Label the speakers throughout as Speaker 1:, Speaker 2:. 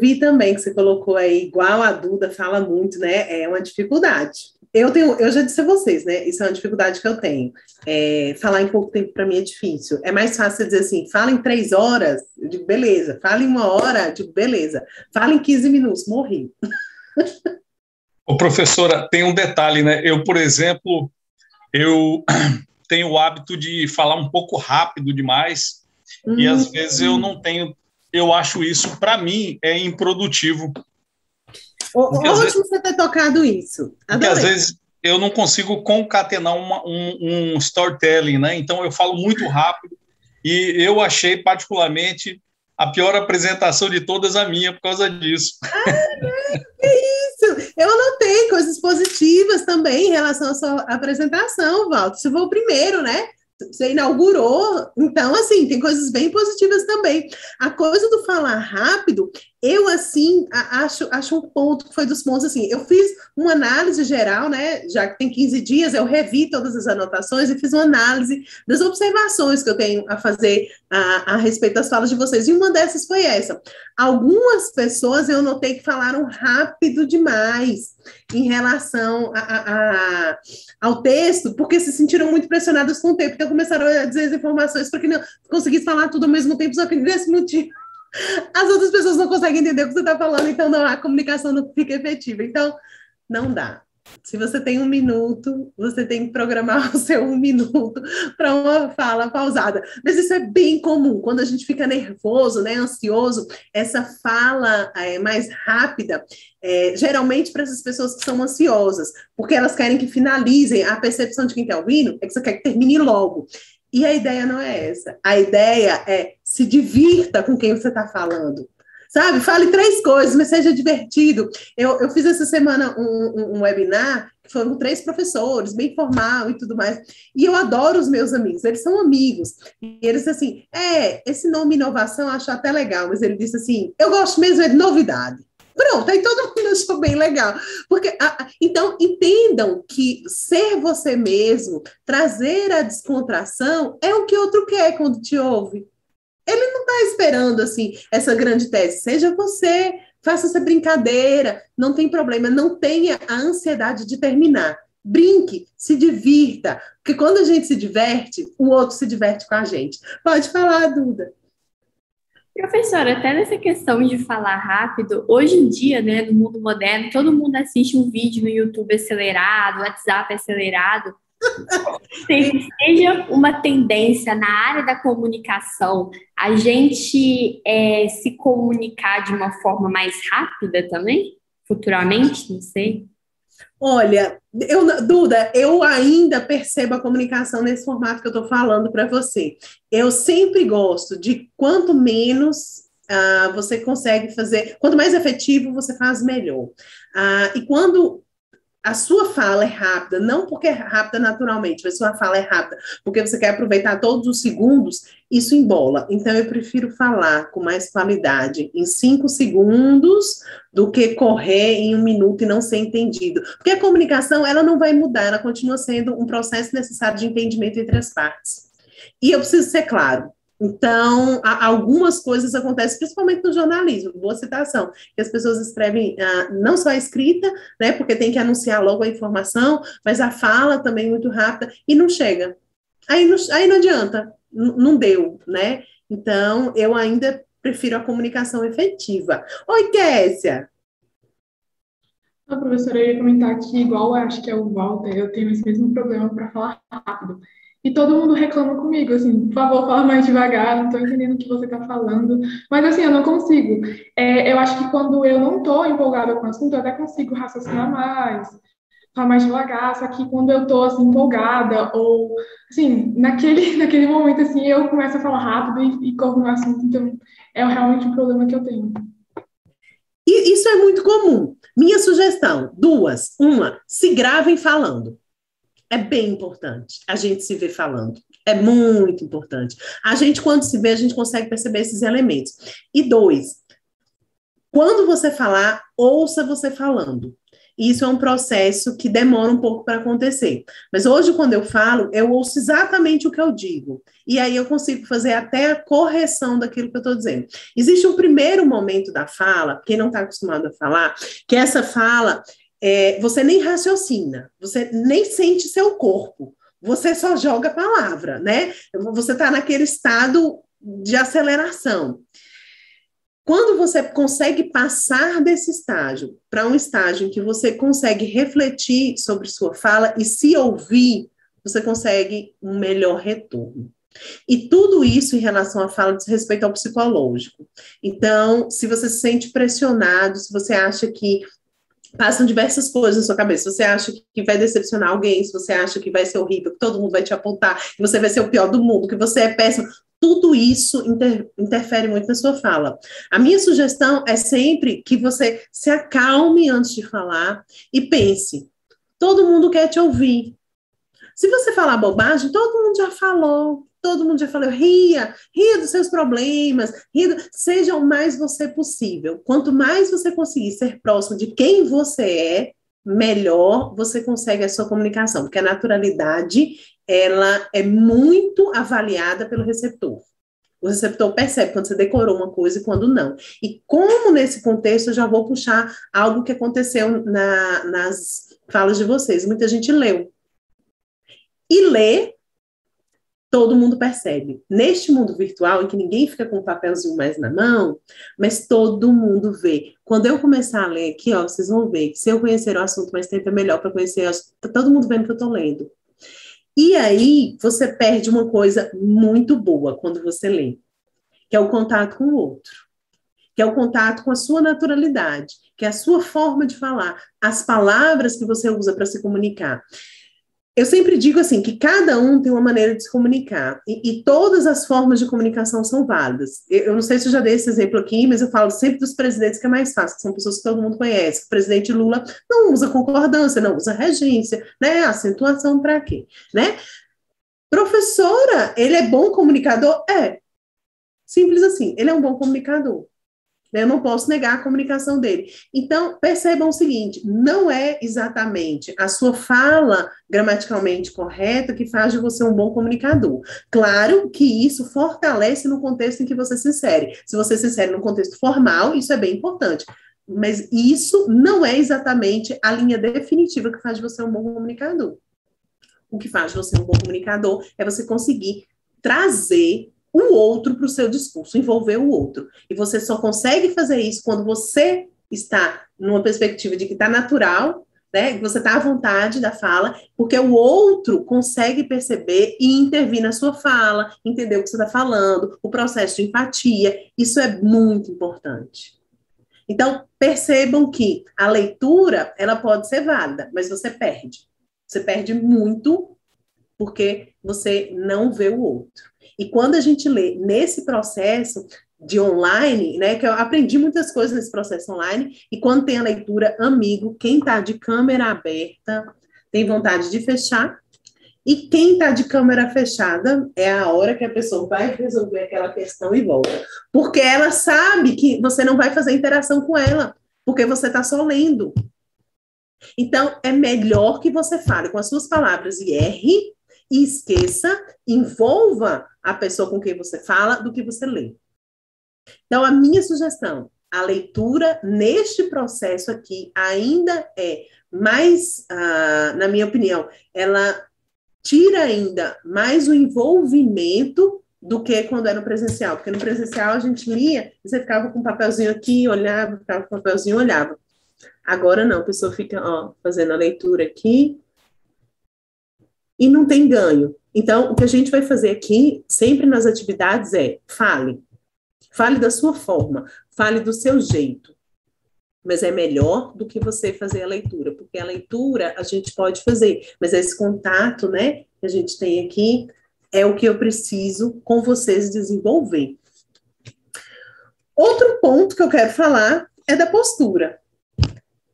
Speaker 1: vi também que você colocou aí, igual a Duda fala muito, né? É uma dificuldade. Eu já disse a vocês, né? Isso é uma dificuldade que eu tenho. Falar em pouco tempo para mim é difícil. É mais fácil você dizer assim, fala em 3 horas, eu digo, beleza. Fala em 1 hora, eu digo, beleza. Fala em 15 minutos, morri.
Speaker 2: Ô, professora, tem um detalhe, né? Eu, por exemplo, eu tenho o hábito de falar um pouco rápido demais e às vezes eu não tenho, eu acho isso, para mim, é improdutivo.
Speaker 1: Ótimo você ter tocado isso.
Speaker 2: Porque às
Speaker 1: Adorei.
Speaker 2: vezes eu não consigo concatenar um storytelling, né? Então eu falo muito rápido e eu achei particularmente a pior apresentação de todas a minha por causa disso.
Speaker 1: Isso, eu anotei coisas positivas também em relação à sua apresentação, Walter. Você foi o primeiro, né? Você inaugurou, então, assim, tem coisas bem positivas também. A coisa do falar rápido, eu, assim, acho um ponto que foi dos pontos, assim, eu fiz uma análise geral, né, já que tem 15 dias, eu revi todas as anotações e fiz uma análise das observações que eu tenho a fazer a respeito das falas de vocês, e uma dessas foi essa. Algumas pessoas eu notei que falaram rápido demais em relação ao texto, porque se sentiram muito pressionadas com o tempo, então começaram a dizer as informações para que não conseguisse falar tudo ao mesmo tempo, só que nesse motivo as outras pessoas não conseguem entender o que você está falando, então não, a comunicação não fica efetiva. Então, não dá. Se você tem 1 minuto, você tem que programar o seu 1 minuto para uma fala pausada. Mas isso é bem comum. Quando a gente fica nervoso, né, ansioso, essa fala mais rápida, geralmente para essas pessoas que são ansiosas, porque elas querem que finalizem, a percepção de quem está ouvindo é que você quer que termine logo. E a ideia não é essa. A ideia é se divirta com quem você está falando. Sabe? Fale 3 coisas, mas seja divertido. Eu fiz essa semana um webinar, que foram 3 professores, bem formal e tudo mais. E eu adoro os meus amigos, eles são amigos. E eles assim, esse nome inovação eu acho até legal, mas ele disse assim, eu gosto mesmo de novidade. Pronto, aí todo mundo achou bem legal. Porque, então, entendam que ser você mesmo, trazer a descontração, é o que outro quer quando te ouve. Ele não está esperando, assim, essa grande tese. Seja você, faça essa brincadeira, não tem problema, não tenha a ansiedade de terminar. Brinque, se divirta, porque quando a gente se diverte, o outro se diverte com a gente. Pode falar, Duda.
Speaker 3: Professora, até nessa questão de falar rápido, hoje em dia, né, no mundo moderno, todo mundo assiste um vídeo no YouTube acelerado, WhatsApp acelerado. Seja uma tendência na área da comunicação, a gente se comunicar de uma forma mais rápida também, futuramente, não sei.
Speaker 1: Olha, Duda, eu ainda percebo a comunicação nesse formato que eu estou falando para você. Eu sempre gosto de quanto menos você consegue fazer, quanto mais efetivo você faz, melhor. E quando a sua fala é rápida, não porque é rápida naturalmente, mas sua fala é rápida, porque você quer aproveitar todos os segundos, isso embola. Então, eu prefiro falar com mais qualidade em 5 segundos do que correr em 1 minuto e não ser entendido. Porque a comunicação, ela não vai mudar, ela continua sendo um processo necessário de entendimento entre as partes. E eu preciso ser claro. Então, algumas coisas acontecem, principalmente no jornalismo, boa citação, que as pessoas escrevem não só a escrita, né, porque tem que anunciar logo a informação, mas a fala também muito rápida, e não chega. Aí não adianta, não deu, né? Então, eu ainda prefiro a comunicação efetiva. Oi, Késia!
Speaker 4: A professora, eu ia comentar que, igual eu acho que é o Walter, eu tenho esse mesmo problema para falar rápido. E todo mundo reclama comigo, assim, por favor, fala mais devagar, não estou entendendo o que você está falando. Mas, assim, eu não consigo. Eu acho que quando eu não estou empolgada com o assunto, eu até consigo raciocinar mais, falar mais devagar. Só que quando eu estou, assim, empolgada, ou, assim, naquele momento, assim, eu começo a falar rápido e corro no assunto. Então, é realmente um problema que eu tenho.
Speaker 1: E isso é muito comum. Minha sugestão, 2. Uma, se gravem falando. É bem importante a gente se ver falando. É muito importante. A gente, quando se vê, a gente consegue perceber esses elementos. E 2, quando você falar, ouça você falando. E isso é um processo que demora um pouco para acontecer. Mas hoje, quando eu falo, eu ouço exatamente o que eu digo. E aí eu consigo fazer até a correção daquilo que eu estou dizendo. Existe um primeiro momento da fala, quem não está acostumado a falar, que essa fala, você nem raciocina, você nem sente seu corpo, você só joga a palavra, né? Você está naquele estado de aceleração. Quando você consegue passar desse estágio para um estágio em que você consegue refletir sobre sua fala e se ouvir, você consegue um melhor retorno. E tudo isso em relação à fala diz respeito ao psicológico. Então, se você se sente pressionado, se você acha que passam diversas coisas na sua cabeça, se você acha que vai decepcionar alguém, se você acha que vai ser horrível, que todo mundo vai te apontar, que você vai ser o pior do mundo, que você é péssimo, tudo isso interfere muito na sua fala. A minha sugestão é sempre que você se acalme antes de falar e pense, todo mundo quer te ouvir. Se você falar bobagem, todo mundo já falou, ria dos seus problemas, seja o mais você possível. Quanto mais você conseguir ser próximo de quem você é, melhor você consegue a sua comunicação, porque a naturalidade, ela é muito avaliada pelo receptor. O receptor percebe quando você decorou uma coisa e quando não. E como nesse contexto, eu já vou puxar algo que aconteceu nas falas de vocês. Muita gente leu. E ler, todo mundo percebe. Neste mundo virtual, em que ninguém fica com o papelzinho mais na mão, mas todo mundo vê. Quando eu começar a ler aqui, ó, vocês vão ver que se eu conhecer o assunto mais tempo é melhor para conhecer, tá todo mundo vendo que eu estou lendo. E aí, você perde uma coisa muito boa quando você lê, que é o contato com o outro, que é o contato com a sua naturalidade, que é a sua forma de falar, as palavras que você usa para se comunicar. Eu sempre digo assim, que cada um tem uma maneira de se comunicar, e todas as formas de comunicação são válidas. Eu não sei se eu já dei esse exemplo aqui, mas eu falo sempre dos presidentes que é mais fácil, que são pessoas que todo mundo conhece. O presidente Lula não usa concordância, não usa regência, né? Acentuação para quê, né? Professora, ele é bom comunicador? É. Simples assim, ele é um bom comunicador. Eu não posso negar a comunicação dele. Então, percebam o seguinte, não é exatamente a sua fala gramaticalmente correta que faz de você um bom comunicador. Claro que isso fortalece no contexto em que você se insere. Se você se insere no contexto formal, isso é bem importante. Mas isso não é exatamente a linha definitiva que faz de você um bom comunicador. O que faz de você um bom comunicador é você conseguir trazer o outro para o seu discurso, envolver o outro. E você só consegue fazer isso quando você está numa perspectiva de que está natural, né, que você está à vontade da fala, porque o outro consegue perceber e intervir na sua fala, entender o que você está falando, o processo de empatia. Isso é muito importante. Então, percebam que a leitura, ela pode ser válida, mas você perde. Você perde muito porque você não vê o outro. E quando a gente lê nesse processo de online, né, que eu aprendi muitas coisas nesse processo online, e quando tem a leitura, amigo, quem está de câmera aberta tem vontade de fechar, e quem está de câmera fechada é a hora que a pessoa vai resolver aquela questão e volta. Porque ela sabe que você não vai fazer interação com ela, porque você está só lendo. Então, é melhor que você fale com as suas palavras e erre, e esqueça, envolva a pessoa com quem você fala do que você lê. Então, a minha sugestão, a leitura neste processo aqui ainda é mais, na minha opinião, ela tira ainda mais o envolvimento do que quando era no presencial, porque no presencial a gente lia, e você ficava com um papelzinho aqui, olhava, ficava com um papelzinho, olhava. Agora não, a pessoa fica fazendo a leitura aqui, e não tem ganho. Então, o que a gente vai fazer aqui, sempre nas atividades, é fale. Fale da sua forma, fale do seu jeito. Mas é melhor do que você fazer a leitura, porque a leitura a gente pode fazer, mas esse contato, né, que a gente tem aqui, é o que eu preciso com vocês desenvolver. Outro ponto que eu quero falar é da postura.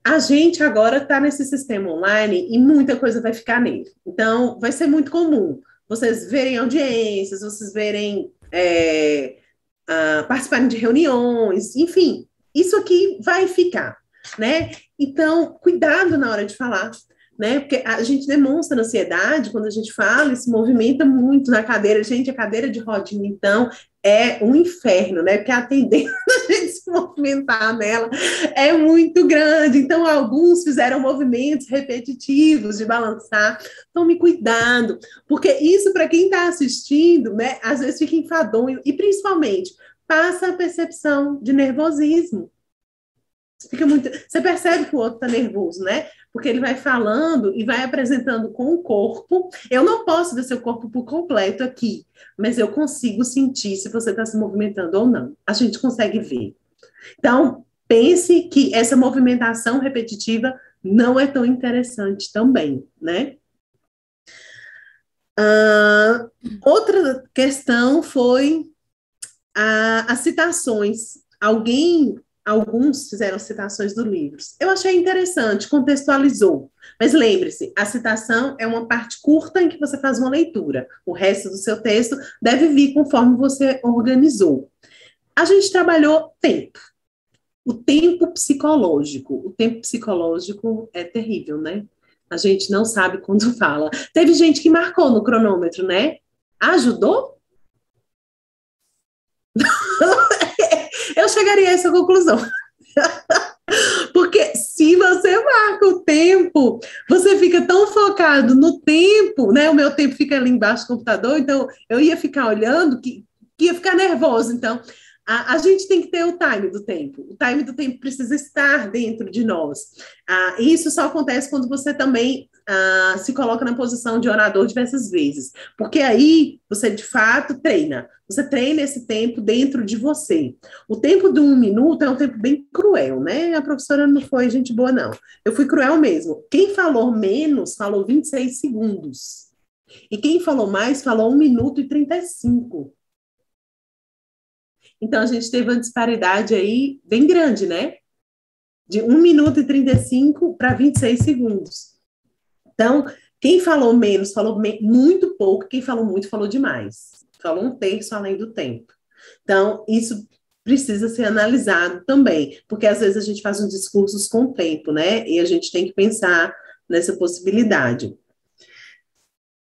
Speaker 1: A gente agora está nesse sistema online e muita coisa vai ficar nele. Então, vai ser muito comum vocês verem audiências, vocês verem, participarem de reuniões, enfim, isso aqui vai ficar. né? Então, cuidado na hora de falar, né? Porque a gente demonstra ansiedade quando a gente fala e se movimenta muito na cadeira. Gente, a cadeira de rodinha, então, é um inferno, né? Porque a tendência da gente se movimentar nela é muito grande. Então, alguns fizeram movimentos repetitivos de balançar. Tome cuidado, porque isso, para quem está assistindo, né, às vezes fica enfadonho e, principalmente, passa a percepção de nervosismo. Você percebe que o outro está nervoso, né? Porque ele vai falando e vai apresentando com o corpo. Eu não posso ver seu corpo por completo aqui, mas eu consigo sentir se você está se movimentando ou não. A gente consegue ver. Então, pense que essa movimentação repetitiva não é tão interessante também, né? Outra questão foi as citações. Alguns fizeram citações do livro. Eu achei interessante, contextualizou. Mas lembre-se, a citação é uma parte curta em que você faz uma leitura. O resto do seu texto deve vir conforme você organizou. A gente trabalhou tempo. O tempo psicológico. O tempo psicológico é terrível, né? A gente não sabe quando fala. Teve gente que marcou no cronômetro, né? Ajudou? Eu chegaria a essa conclusão. Porque se você marca o tempo, você fica tão focado no tempo, né? O meu tempo fica ali embaixo do computador, então eu ia ficar olhando que ia ficar nervoso. Então, a gente tem que ter o time do tempo. O time do tempo precisa estar dentro de nós. E isso só acontece quando você também se coloca na posição de orador diversas vezes. Porque aí você, de fato, treina. Você treina esse tempo dentro de você. O tempo de 1 minuto é um tempo bem cruel, né? A professora não foi gente boa, não. Eu fui cruel mesmo. Quem falou menos, falou 26 segundos. E quem falou mais, falou 1 minuto e 35. Então, a gente teve uma disparidade aí bem grande, né? De 1 minuto e 35 para 26 segundos. Então, quem falou menos, falou muito pouco, quem falou muito, falou demais. Falou 1/3 além do tempo. Então, isso precisa ser analisado também, porque às vezes a gente faz uns discursos com o tempo, né? E a gente tem que pensar nessa possibilidade.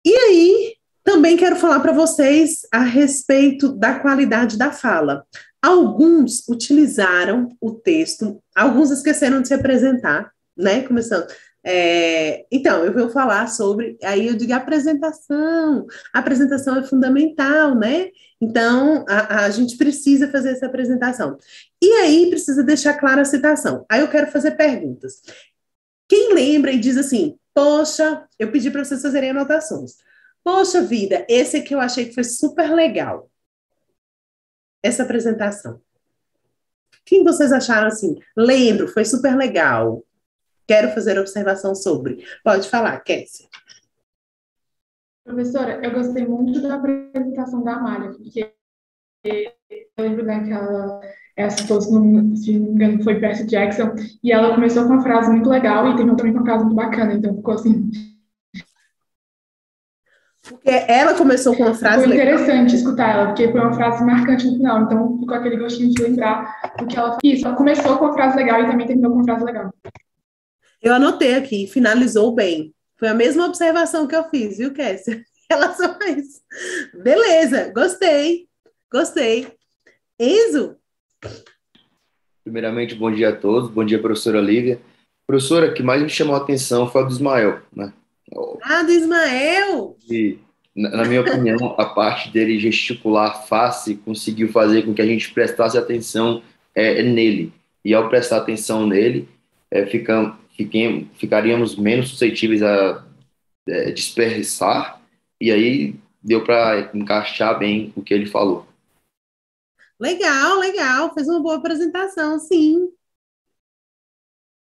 Speaker 1: E aí, também quero falar para vocês a respeito da qualidade da fala. Alguns utilizaram o texto, alguns esqueceram de se apresentar, né? Começando. Então, eu vou falar sobre, aí eu digo apresentação. A apresentação é fundamental, né? Então, a gente precisa fazer essa apresentação. E aí, precisa deixar clara a citação. Aí eu quero fazer perguntas. Quem lembra e diz assim, poxa, eu pedi para vocês fazerem anotações. Poxa vida, esse aqui eu achei que foi super legal. Essa apresentação. Quem vocês acharam assim? Lembro, foi super legal. Quero fazer observação sobre. Pode falar, Kessia.
Speaker 4: Professora, eu gostei muito da apresentação da Amália, porque eu lembro daquela, citou, se não me engano, foi Percy Jackson, e ela começou com uma frase muito legal e terminou também com uma frase muito bacana, então ficou assim.
Speaker 1: Porque ela começou com uma frase
Speaker 4: Foi interessante
Speaker 1: legal.
Speaker 4: escutar ela, porque foi uma frase marcante no final, então ficou aquele gostinho de lembrar do que ela fez. Isso, ela começou com uma frase legal e também terminou com uma frase legal.
Speaker 1: Eu anotei aqui, finalizou bem. Foi a mesma observação que eu fiz, viu, Kessia? Em relação a isso. Beleza, gostei. Enzo?
Speaker 5: Primeiramente, bom dia a todos. Bom dia, professora Lívia. Professora, o que mais me chamou a atenção foi a do Ismael, né?
Speaker 1: Do Ismael!
Speaker 5: E, na minha opinião, a parte dele gesticular a face conseguiu fazer com que a gente prestasse atenção nele. E ao prestar atenção nele, ficaríamos menos suscetíveis a dispersar, e aí deu para encaixar bem o que ele falou.
Speaker 1: Legal. Fez uma boa apresentação, sim.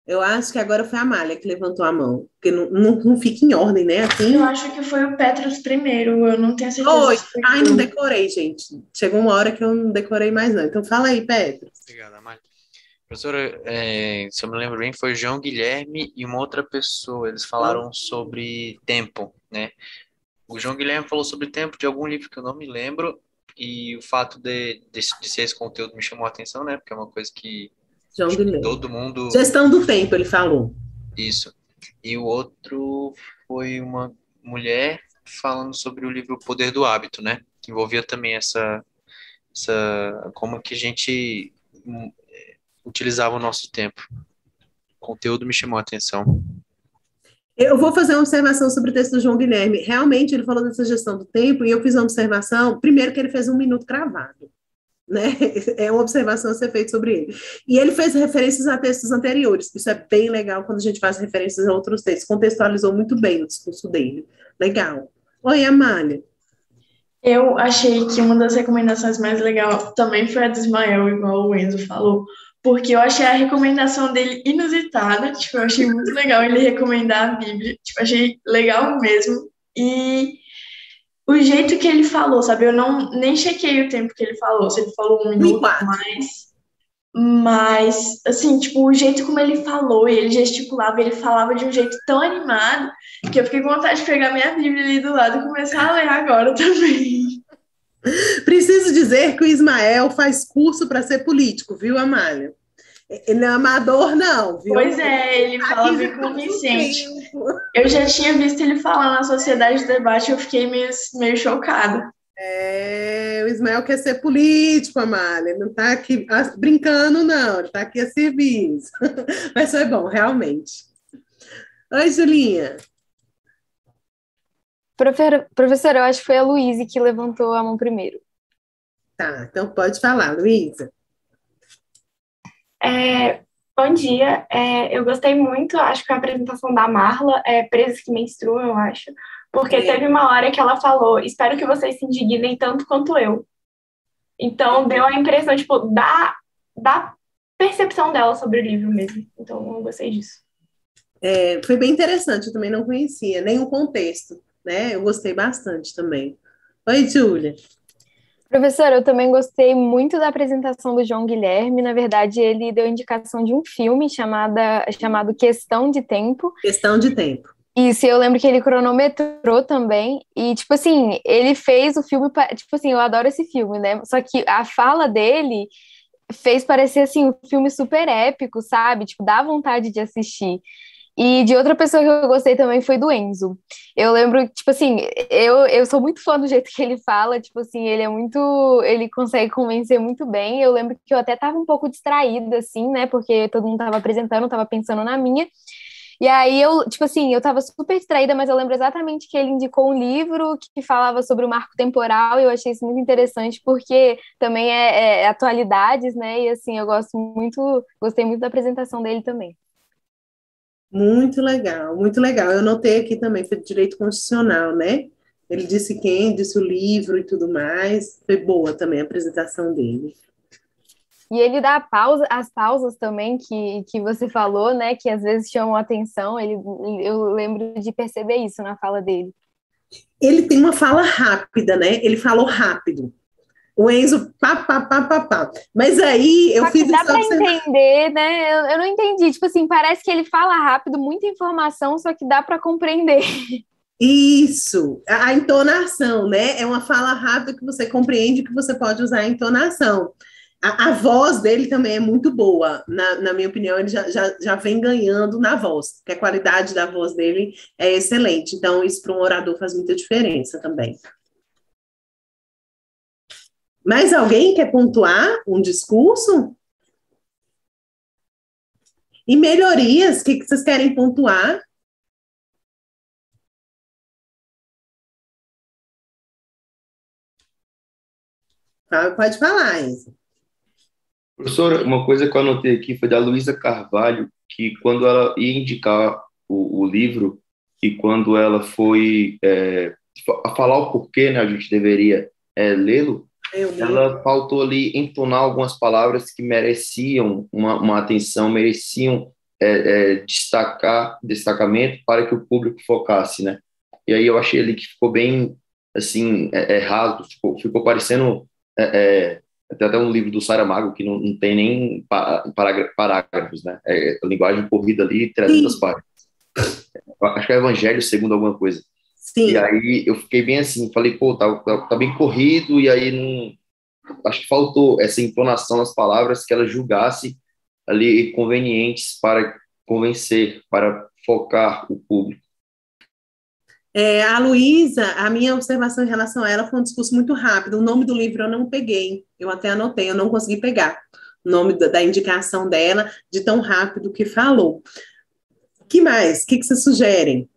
Speaker 1: Eu acho que agora foi a Amália que levantou a mão, porque não fica em ordem, né? Assim.
Speaker 6: Eu acho que foi o Petros primeiro, eu não tenho certeza.
Speaker 1: Oi,
Speaker 6: se foi
Speaker 1: não
Speaker 6: tu.
Speaker 1: decorei, gente. Chegou uma hora que eu não decorei mais, não. Então fala aí, Petros.
Speaker 7: Obrigado, Amália. Professora, se eu me lembro bem, foi o João Guilherme e uma outra pessoa. Eles falaram sobre tempo, né? O João Guilherme falou sobre tempo de algum livro que eu não me lembro, e o fato de ser esse conteúdo me chamou a atenção, né? Porque é uma coisa que
Speaker 1: João
Speaker 7: Acho que
Speaker 1: Guilherme.
Speaker 7: todo mundo.
Speaker 1: Gestão do tempo, ele falou.
Speaker 7: Isso. E o outro foi uma mulher falando sobre o livro O Poder do Hábito, né? Que envolvia também como que a gente utilizava o nosso tempo. O conteúdo me chamou a atenção.
Speaker 1: Eu vou fazer uma observação sobre o texto do João Guilherme. Realmente, ele falou dessa gestão do tempo, e eu fiz uma observação, primeiro que ele fez 1 minuto cravado, né? É uma observação a ser feita sobre ele. E ele fez referências a textos anteriores. Isso é bem legal quando a gente faz referências a outros textos. Contextualizou muito bem o discurso dele. Legal. Oi, Amália.
Speaker 6: Eu achei que uma das recomendações mais legais também foi a do Ismael, igual o Enzo falou, porque eu achei a recomendação dele inusitada, tipo, eu achei muito legal ele recomendar a Bíblia, tipo, achei legal mesmo, e o jeito que ele falou, sabe, eu nem chequei o tempo que ele falou, se ele falou 1 minuto,
Speaker 1: 1 e 4.
Speaker 6: mas, assim, tipo, o jeito como ele falou, e ele gesticulava, ele falava de um jeito tão animado, que eu fiquei com vontade de pegar minha Bíblia ali do lado e começar a ler agora também.
Speaker 1: Preciso dizer que o Ismael faz curso para ser político, viu, Amália? Ele não é amador, não, viu?
Speaker 6: Pois é, ele fala
Speaker 1: Aqui
Speaker 6: bem
Speaker 1: já faz um
Speaker 6: convincente.
Speaker 1: tempo.
Speaker 6: Eu já tinha visto ele falar na Sociedade de Debate, eu fiquei meio chocada.
Speaker 1: O Ismael quer ser político, Amália. Ele não está aqui brincando, não. Ele está aqui a serviço. Mas foi bom, realmente. Oi, Julinha.
Speaker 8: Professora, eu acho que foi a Luíse que levantou a mão primeiro.
Speaker 1: Tá, então pode falar, Luísa.
Speaker 9: Bom dia, eu gostei muito, acho que a apresentação da Marla, Presos que Menstruam, eu acho, porque teve uma hora que ela falou, espero que vocês se indignem tanto quanto eu. Então, deu a impressão, tipo, da percepção dela sobre o livro mesmo. Então, eu gostei disso.
Speaker 1: Foi bem interessante, eu também não conhecia, nem o contexto, né? Eu gostei bastante também. Oi, Júlia.
Speaker 8: Professora, eu também gostei muito da apresentação do João Guilherme. Na verdade, ele deu indicação de um filme chamado Questão de Tempo.
Speaker 1: Questão de Tempo.
Speaker 8: Isso, eu lembro que ele cronometrou também. E, tipo assim, ele fez o filme... Tipo assim, eu adoro esse filme, né? Só que a fala dele fez parecer, assim, um filme super épico, sabe? Tipo, dá vontade de assistir. E de outra pessoa que eu gostei também foi do Enzo. Eu lembro, tipo assim, eu sou muito fã do jeito que ele fala, tipo assim, ele consegue convencer muito bem. Eu lembro que eu até tava um pouco distraída, assim, né, porque todo mundo tava apresentando, eu tava pensando na minha. E aí tipo assim, eu tava super distraída, mas eu lembro exatamente que ele indicou um livro que falava sobre o marco temporal, e eu achei isso muito interessante, porque também é atualidades, né, e assim, gostei muito da apresentação dele também.
Speaker 1: Muito legal, muito legal. Eu notei aqui também, foi de direito constitucional, né? Ele disse quem, disse o livro e tudo mais. Foi boa também a apresentação dele.
Speaker 8: E ele dá as pausas também que você falou, né? Que às vezes chamam a atenção. Eu lembro de perceber isso na fala dele.
Speaker 1: Ele tem uma fala rápida, né? Ele falou rápido. O Enzo, pá. Mas aí eu fiz
Speaker 8: dá para entender, né? Eu não entendi. Tipo assim, parece que ele fala rápido, muita informação, só que dá para compreender.
Speaker 1: Isso, a entonação, né? É uma fala rápida que você compreende, que você pode usar a entonação. A voz dele também é muito boa. Na minha opinião, ele já vem ganhando na voz, porque a qualidade da voz dele é excelente. Então, isso para um orador faz muita diferença também. Mais alguém quer pontuar um discurso? E melhorias, o que vocês querem pontuar? Pode falar, Enzo.
Speaker 5: Professora, uma coisa que eu anotei aqui foi da Luísa Carvalho, que quando ela ia indicar o livro e quando ela foi falar o porquê, né, a gente deveria lê-lo, ela faltou ali entonar algumas palavras que mereciam uma atenção, mereciam destacamento para que o público focasse, né? E aí eu achei ali que ficou bem, assim, raso, ficou parecendo... Tem até um livro do Saramago que não tem nem parágrafos, né? É linguagem corrida ali, 300 páginas. Acho que é Evangelho segundo alguma coisa.
Speaker 1: Sim.
Speaker 5: E aí eu fiquei bem assim, falei, pô, tá bem corrido, e aí não... Acho que faltou essa entonação nas palavras, que ela julgasse ali convenientes para convencer, para focar o público.
Speaker 1: A Luísa, a minha observação em relação a ela foi um discurso muito rápido. O nome do livro eu não peguei, eu até anotei, eu não consegui pegar o nome da indicação dela, de tão rápido que falou. Que mais? O que vocês sugerem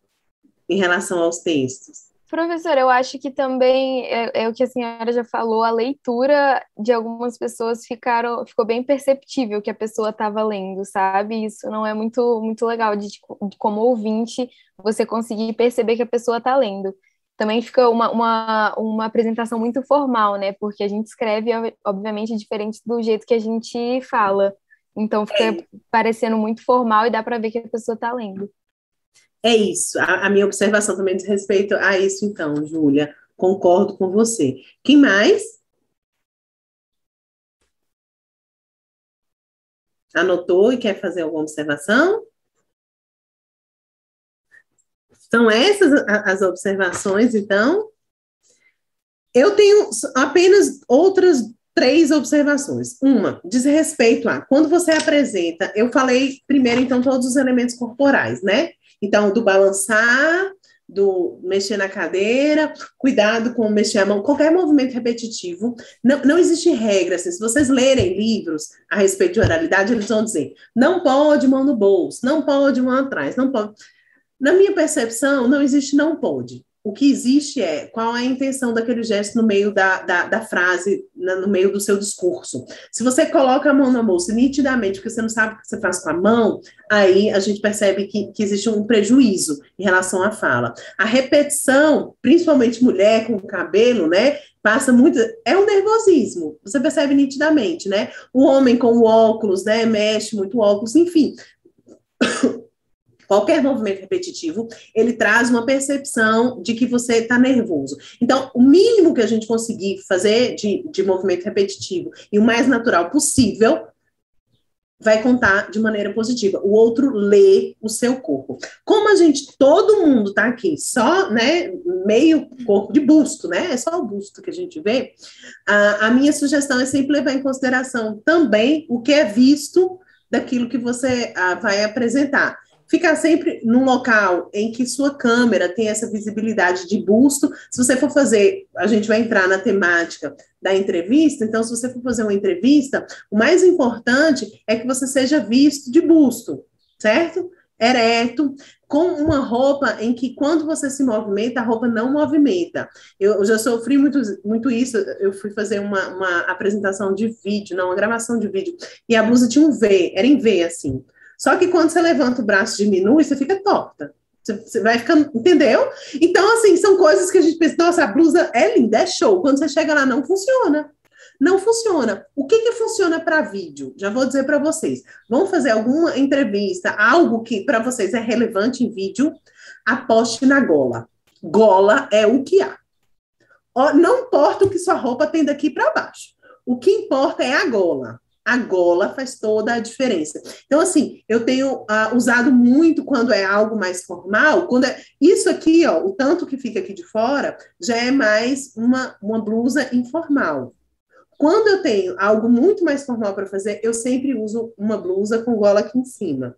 Speaker 1: em relação aos textos?
Speaker 8: Professora, eu acho que também é o que a senhora já falou, a leitura de algumas pessoas ficou bem perceptível que a pessoa estava lendo, sabe? Isso não é muito legal de como ouvinte você conseguir perceber que a pessoa está lendo. Também fica uma apresentação muito formal, né? Porque a gente escreve, obviamente, diferente do jeito que a gente fala. Então fica parecendo muito formal e dá para ver que a pessoa está lendo.
Speaker 1: É isso, a minha observação também diz respeito a isso, então, Júlia. Concordo com você. Quem mais? Anotou e quer fazer alguma observação? São essas as observações, então? Eu tenho apenas outras 3 observações. Uma, diz respeito a, quando você apresenta, eu falei primeiro, então, todos os elementos corporais, né? Então, do balançar, do mexer na cadeira, cuidado com mexer a mão, qualquer movimento repetitivo. Não existe regra. Assim, se vocês lerem livros a respeito de oralidade, eles vão dizer, não pode mão no bolso, não pode mão atrás, não pode. Na minha percepção, não existe não pode. O que existe é qual é a intenção daquele gesto no meio da frase, no meio do seu discurso. Se você coloca a mão na bolsa nitidamente, porque você não sabe o que você faz com a mão, aí a gente percebe que existe um prejuízo em relação à fala. A repetição, principalmente mulher com cabelo, né, passa muito... É um nervosismo, você percebe nitidamente, né? O homem com o óculos, né, mexe muito o óculos, enfim... Qualquer movimento repetitivo, ele traz uma percepção de que você está nervoso. Então, o mínimo que a gente conseguir fazer de movimento repetitivo e o mais natural possível vai contar de maneira positiva. O outro lê o seu corpo. Como todo mundo está aqui, só, né, meio corpo de busto, né? É só o busto que a gente vê. A minha sugestão é sempre levar em consideração também o que é visto daquilo que você vai apresentar. Ficar sempre num local em que sua câmera tem essa visibilidade de busto. Se você for fazer, a gente vai entrar na temática da entrevista, então se você for fazer uma entrevista, o mais importante é que você seja visto de busto, certo? Ereto, com uma roupa em que quando você se movimenta, a roupa não movimenta. Eu já sofri muito isso, eu fui fazer uma apresentação de vídeo, não, uma gravação de vídeo, e a blusa tinha um V, era em V, assim. Só que quando você levanta o braço e diminui, você fica torta. Você vai ficando, entendeu? Então, assim, são coisas que a gente pensa, nossa, a blusa é linda, é show. Quando você chega lá, não funciona. Não funciona. O que funciona para vídeo? Já vou dizer para vocês. Vão fazer alguma entrevista, algo que para vocês é relevante em vídeo, aposte na gola. Gola é o que há. Não importa o que sua roupa tem daqui para baixo. O que importa é a gola. A gola faz toda a diferença. Então, assim, eu tenho usado muito quando é algo mais formal, isso aqui, ó, o tanto que fica aqui de fora, já é mais uma blusa informal. Quando eu tenho algo muito mais formal para fazer, eu sempre uso uma blusa com gola aqui em cima.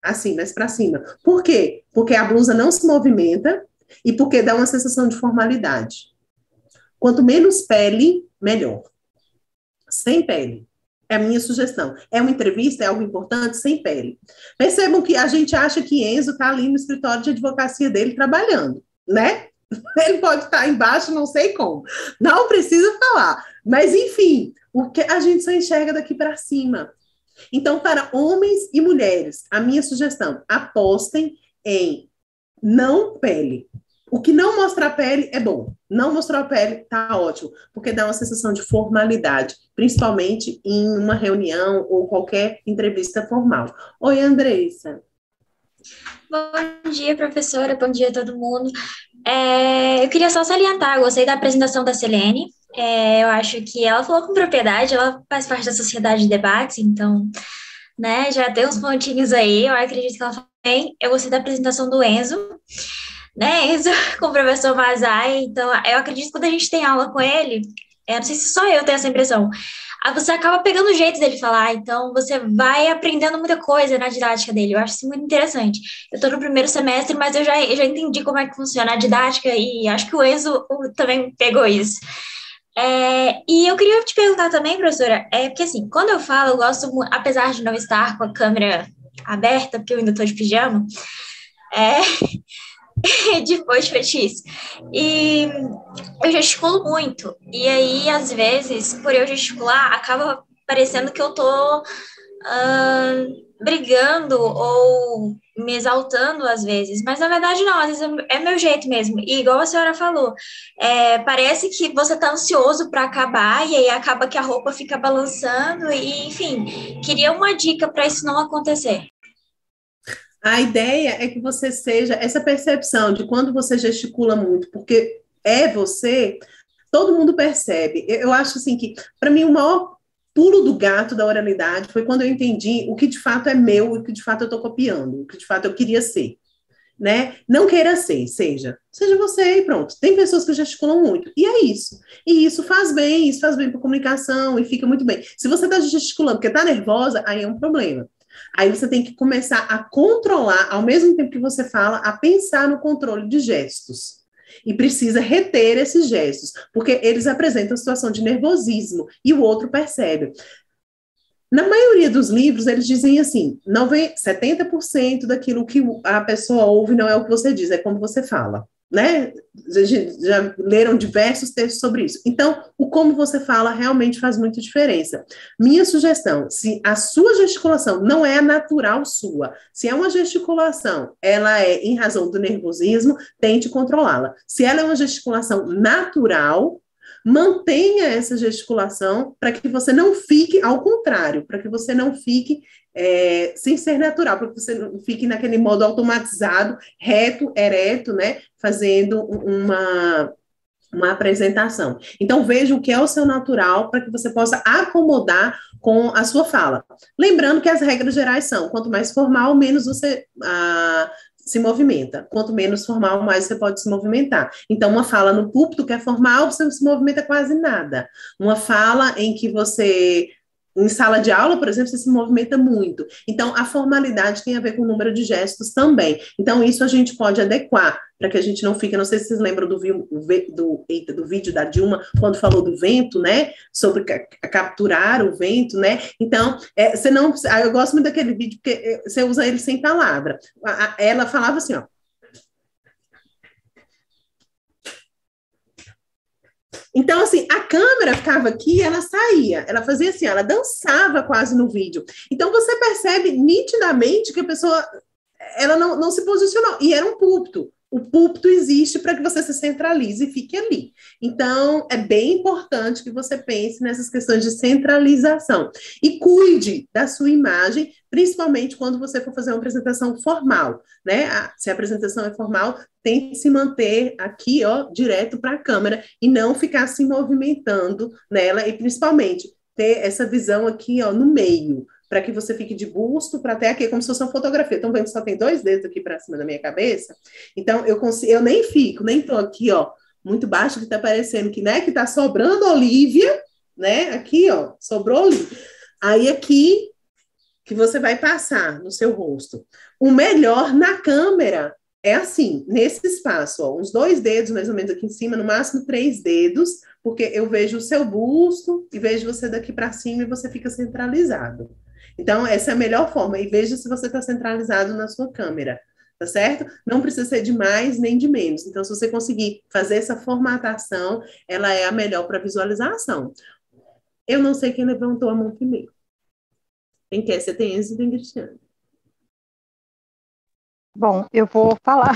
Speaker 1: Assim, mais para cima. Por quê? Porque a blusa não se movimenta e porque dá uma sensação de formalidade. Quanto menos pele, melhor. Sem pele. É a minha sugestão. É uma entrevista, é algo importante, sem pele. Percebam que a gente acha que Enzo está ali no escritório de advocacia dele trabalhando, né? Ele pode estar embaixo, não sei como. Não precisa falar. Mas, enfim, o que a gente só enxerga daqui para cima. Então, para homens e mulheres, a minha sugestão, apostem em não pele. O que não mostrar a pele é bom. Não mostrar a pele tá ótimo, porque dá uma sensação de formalidade, principalmente em uma reunião ou qualquer entrevista formal. Oi, Andressa.
Speaker 10: Bom dia, professora. Bom dia a todo mundo. Eu queria só salientar, gostei da apresentação da Selene. Eu acho que ela falou com propriedade, ela faz parte da sociedade de debates, então, né, já tem uns pontinhos aí, eu acredito que ela falou bem. Eu gostei da apresentação do Enzo, né, Enzo, com o professor Mazai, então, eu acredito que quando a gente tem aula com ele, não sei se só eu tenho essa impressão, aí você acaba pegando o jeito dele falar, então você vai aprendendo muita coisa na didática dele. Eu acho isso muito interessante. Eu estou no primeiro semestre, mas eu já entendi como é que funciona a didática e acho que o Enzo também pegou isso. E eu queria te perguntar também, professora, porque assim, quando eu falo, eu gosto, apesar de não estar com a câmera aberta, porque eu ainda estou de pijama, depois de feitiço. E eu gesticulo muito. E aí, às vezes, por eu gesticular, acaba parecendo que eu tô brigando ou me exaltando às vezes, mas na verdade não, às vezes é meu jeito mesmo, e igual a senhora falou, parece que você tá ansioso para acabar, e aí acaba que a roupa fica balançando, e enfim, queria uma dica para isso não acontecer.
Speaker 1: A ideia é que você seja essa percepção de quando você gesticula muito, porque você, todo mundo percebe. Eu acho assim que, para mim, o maior pulo do gato da oralidade foi quando eu entendi o que de fato é meu, o que de fato eu estou copiando, o que de fato eu queria ser, né? Não queira ser, seja você e pronto. Tem pessoas que gesticulam muito, e é isso. E isso faz bem para a comunicação, e fica muito bem. Se você está gesticulando porque está nervosa, aí é um problema. Aí você tem que começar a controlar, ao mesmo tempo que você fala, a pensar no controle de gestos. E precisa reter esses gestos, porque eles apresentam situação de nervosismo, e o outro percebe. Na maioria dos livros, eles dizem assim, 70% daquilo que a pessoa ouve não é o que você diz, é como você fala, né? Já leram diversos textos sobre isso. Então, o como você fala realmente faz muita diferença. Minha sugestão, se a sua gesticulação não é natural sua, se é uma gesticulação, ela é em razão do nervosismo, tente controlá-la. Se ela é uma gesticulação natural, mantenha essa gesticulação para que você não fique, ao contrário, para que você não fique sem ser natural, para que você não fique naquele modo automatizado, reto, ereto, né, fazendo uma apresentação. Então, veja o que é o seu natural para que você possa acomodar com a sua fala. Lembrando que as regras gerais são, quanto mais formal, menos você se movimenta. Quanto menos formal, mais você pode se movimentar. Então, uma fala no púlpito que é formal, você não se movimenta quase nada. Uma fala em que você, em sala de aula, por exemplo, você se movimenta muito. Então, a formalidade tem a ver com o número de gestos também. Então, isso a gente pode adequar, para que a gente não fique, não sei se vocês lembram do vídeo da Dilma, quando falou do vento, né, sobre capturar o vento, né, então, você não, eu gosto muito daquele vídeo, porque você usa ele sem palavra. Ela falava assim, ó, então, assim, a câmera ficava aqui, ela saía, ela fazia assim, ela dançava quase no vídeo. Então, você percebe nitidamente que a pessoa, ela não se posicionou, e era um púlpito. O púlpito existe para que você se centralize e fique ali. Então, é bem importante que você pense nessas questões de centralização. E cuide da sua imagem, principalmente quando você for fazer uma apresentação formal, né? Se a apresentação é formal, tente se manter aqui, ó, direto para a câmera e não ficar se movimentando nela, e principalmente ter essa visão aqui, ó, no meio, para que você fique de busto, para até aqui, como se fosse uma fotografia. Então, vendo, só tem 2 dedos aqui para cima da minha cabeça. Então, eu nem estou aqui, ó, muito baixo, que está parecendo que, né, que está sobrando Olivia, né, aqui, ó, sobrou Olivia. Aí, aqui, que você vai passar no seu rosto. O melhor na câmera é assim, nesse espaço, ó, uns 2 dedos, mais ou menos aqui em cima, no máximo 3 dedos, porque eu vejo o seu busto e vejo você daqui para cima e você fica centralizado. Então, essa é a melhor forma. E veja se você está centralizado na sua câmera, tá certo? Não precisa ser de mais nem de menos. Então, se você conseguir fazer essa formatação, ela é a melhor para visualização. Eu não sei quem levantou a mão primeiro. Quem quer? Você tem Enzo e tem Cristiano.
Speaker 11: Bom, eu vou falar.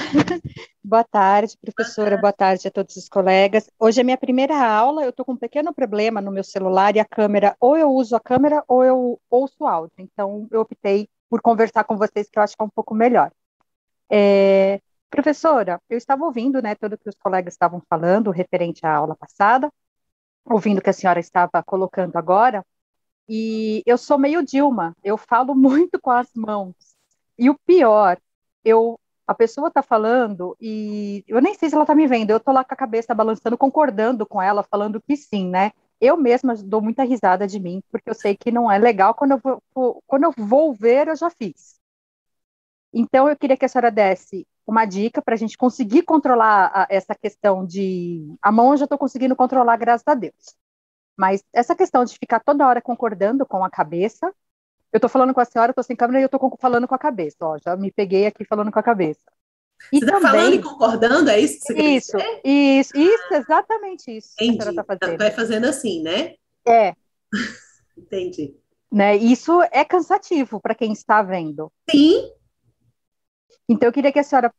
Speaker 11: Boa tarde, professora, boa tarde a todos os colegas. Hoje é minha primeira aula, eu estou com um pequeno problema no meu celular e a câmera, ou eu uso a câmera ou eu ouço áudio. Então, eu optei por conversar com vocês, que eu acho que é um pouco melhor. Professora, eu estava ouvindo, né, tudo que os colegas estavam falando referente à aula passada, ouvindo o que a senhora estava colocando agora, e eu sou meio Dilma, eu falo muito com as mãos. E o pior, a pessoa está falando e eu nem sei se ela está me vendo, eu estou lá com a cabeça balançando, concordando com ela, falando que sim, né? eu mesma dou muita risada de mim, porque eu sei que não é legal, quando eu vou ver, eu já fiz. Então, eu queria que a senhora desse uma dica para a gente conseguir controlar essa questão de... A mão eu já estou conseguindo controlar, graças a Deus. Mas essa questão de ficar toda hora concordando com a cabeça, eu estou falando com a senhora, eu estou sem câmera e eu estou falando com a cabeça, ó, já me peguei aqui falando com a cabeça. E
Speaker 1: você está falando e concordando, é isso que você quer dizer?
Speaker 11: Isso, exatamente isso.
Speaker 1: Entendi.
Speaker 11: Que a senhora tá fazendo.
Speaker 1: Vai fazendo assim, né?
Speaker 11: É.
Speaker 1: Entendi.
Speaker 11: Né? Isso é cansativo para quem está vendo.
Speaker 1: Sim.
Speaker 11: Então, eu queria que a senhora,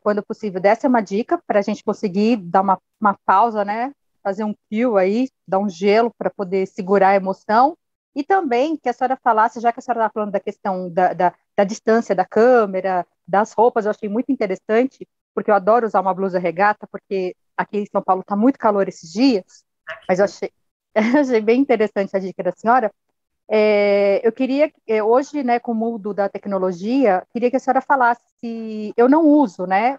Speaker 11: quando possível, desse uma dica para a gente conseguir dar uma pausa, né? Fazer um fio aí, dar um gelo para poder segurar a emoção. E também que a senhora falasse, já que a senhora está falando da questão da distância da câmera, das roupas, eu achei muito interessante, porque eu adoro usar uma blusa regata, porque aqui em São Paulo está muito calor esses dias, mas eu achei bem interessante a dica da senhora. Eu queria, hoje, né, com o mundo da tecnologia, queria que a senhora falasse se eu não uso, né,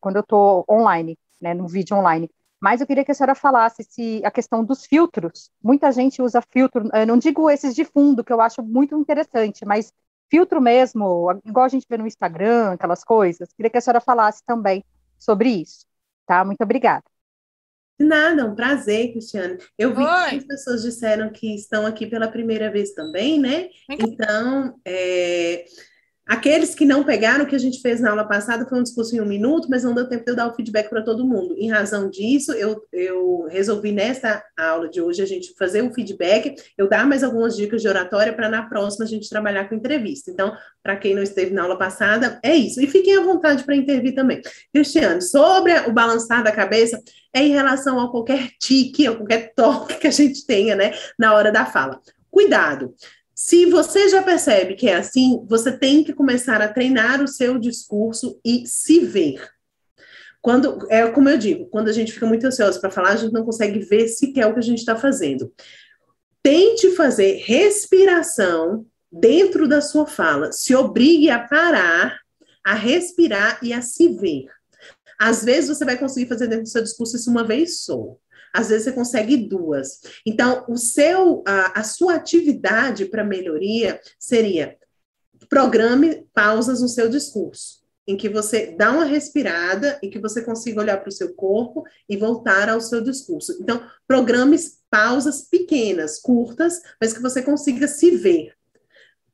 Speaker 11: quando eu estou online, né, no vídeo online, mas eu queria que a senhora falasse se a questão dos filtros, muita gente usa filtro, eu não digo esses de fundo, que eu acho muito interessante, mas filtro mesmo, igual a gente vê no Instagram, aquelas coisas, queria que a senhora falasse também sobre isso, tá? Muito obrigada.
Speaker 1: De nada, um prazer, Cristiane. Eu vi que as pessoas disseram que estão aqui pela primeira vez também, né? Então, aqueles que não pegaram o que a gente fez na aula passada foi um discurso em 1 minuto, mas não deu tempo de eu dar o feedback para todo mundo. Em razão disso, eu resolvi nesta aula de hoje a gente fazer um feedback, eu dar mais algumas dicas de oratória para na próxima a gente trabalhar com entrevista. Então, para quem não esteve na aula passada, é isso. E fiquem à vontade para intervir também. Cristiane, sobre o balançar da cabeça, é em relação a qualquer tique, ou qualquer toque que a gente tenha, né, na hora da fala. Cuidado! Se você já percebe que é assim, você tem que começar a treinar o seu discurso e se ver. Como eu digo, quando a gente fica muito ansioso para falar, a gente não consegue ver sequer o que a gente está fazendo. Tente fazer respiração dentro da sua fala. Se obrigue a parar, a respirar e a se ver. Às vezes você vai conseguir fazer dentro do seu discurso isso uma vez só. Às vezes você consegue 2. Então, a sua atividade para melhoria seria programe pausas no seu discurso, em que você dá uma respirada e que você consiga olhar para o seu corpo e voltar ao seu discurso. Então, programe pausas pequenas, curtas, mas que você consiga se ver.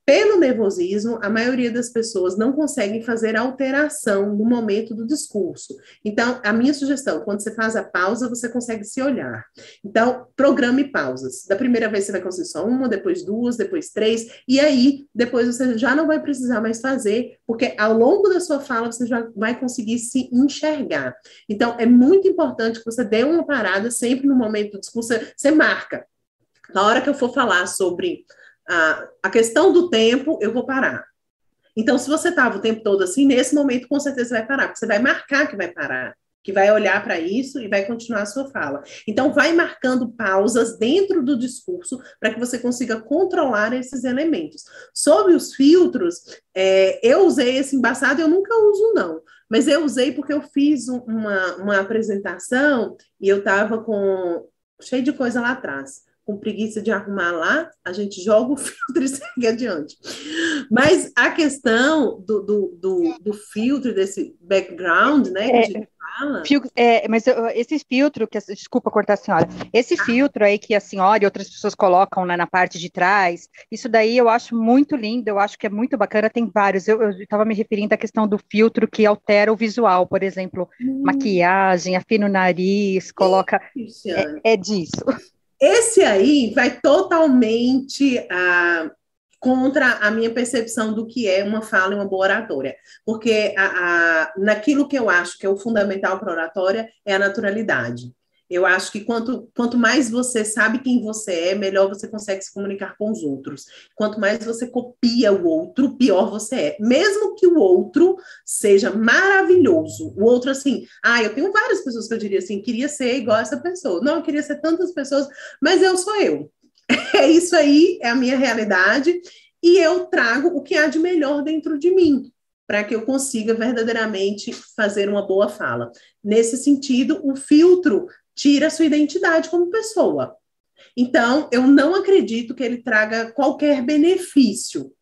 Speaker 1: Pelo nervosismo, a maioria das pessoas não conseguem fazer alteração no momento do discurso. Então, a minha sugestão, quando você faz a pausa, você consegue se olhar. Então, programe pausas. Da primeira vez você vai conseguir só 1, depois 2, depois 3, e aí, depois você já não vai precisar mais fazer, porque ao longo da sua fala, você já vai conseguir se enxergar. Então, é muito importante que você dê uma parada sempre no momento do discurso, você marca. Na hora que eu for falar sobre a questão do tempo, eu vou parar. Então, se você estava o tempo todo assim, nesse momento, com certeza você vai parar, porque você vai marcar que vai parar, que vai olhar para isso e vai continuar a sua fala. Então, vai marcando pausas dentro do discurso para que você consiga controlar esses elementos. Sobre os filtros, eu usei esse embaçado, eu nunca uso, não. Mas eu usei porque eu fiz uma apresentação e eu estava cheio de coisa lá atrás. Com preguiça de arrumar lá, a gente joga o filtro e segue adiante. Mas a questão do filtro, desse background, né, que a gente fala...
Speaker 11: Mas esse filtro, desculpa cortar a senhora, esse filtro aí que a senhora e outras pessoas colocam na parte de trás, isso daí eu acho muito lindo, eu acho que é muito bacana, tem vários, eu estava me referindo à questão do filtro que altera o visual, por exemplo, maquiagem, afina o nariz, coloca... É disso.
Speaker 1: Esse aí vai totalmente contra a minha percepção do que é uma fala e uma boa oratória. Porque naquilo que eu acho que é o fundamental para a oratória é a naturalidade. Eu acho que quanto mais você sabe quem você é, melhor você consegue se comunicar com os outros. Quanto mais você copia o outro, pior você é. Mesmo que o outro seja maravilhoso. O outro, assim, eu tenho várias pessoas que eu diria assim, queria ser igual a essa pessoa. Não, eu queria ser tantas pessoas, mas eu sou eu. É isso aí, é a minha realidade. E eu trago o que há de melhor dentro de mim, para que eu consiga verdadeiramente fazer uma boa fala. Nesse sentido, o filtro tira a sua identidade como pessoa. Então, eu não acredito que ele traga qualquer benefício,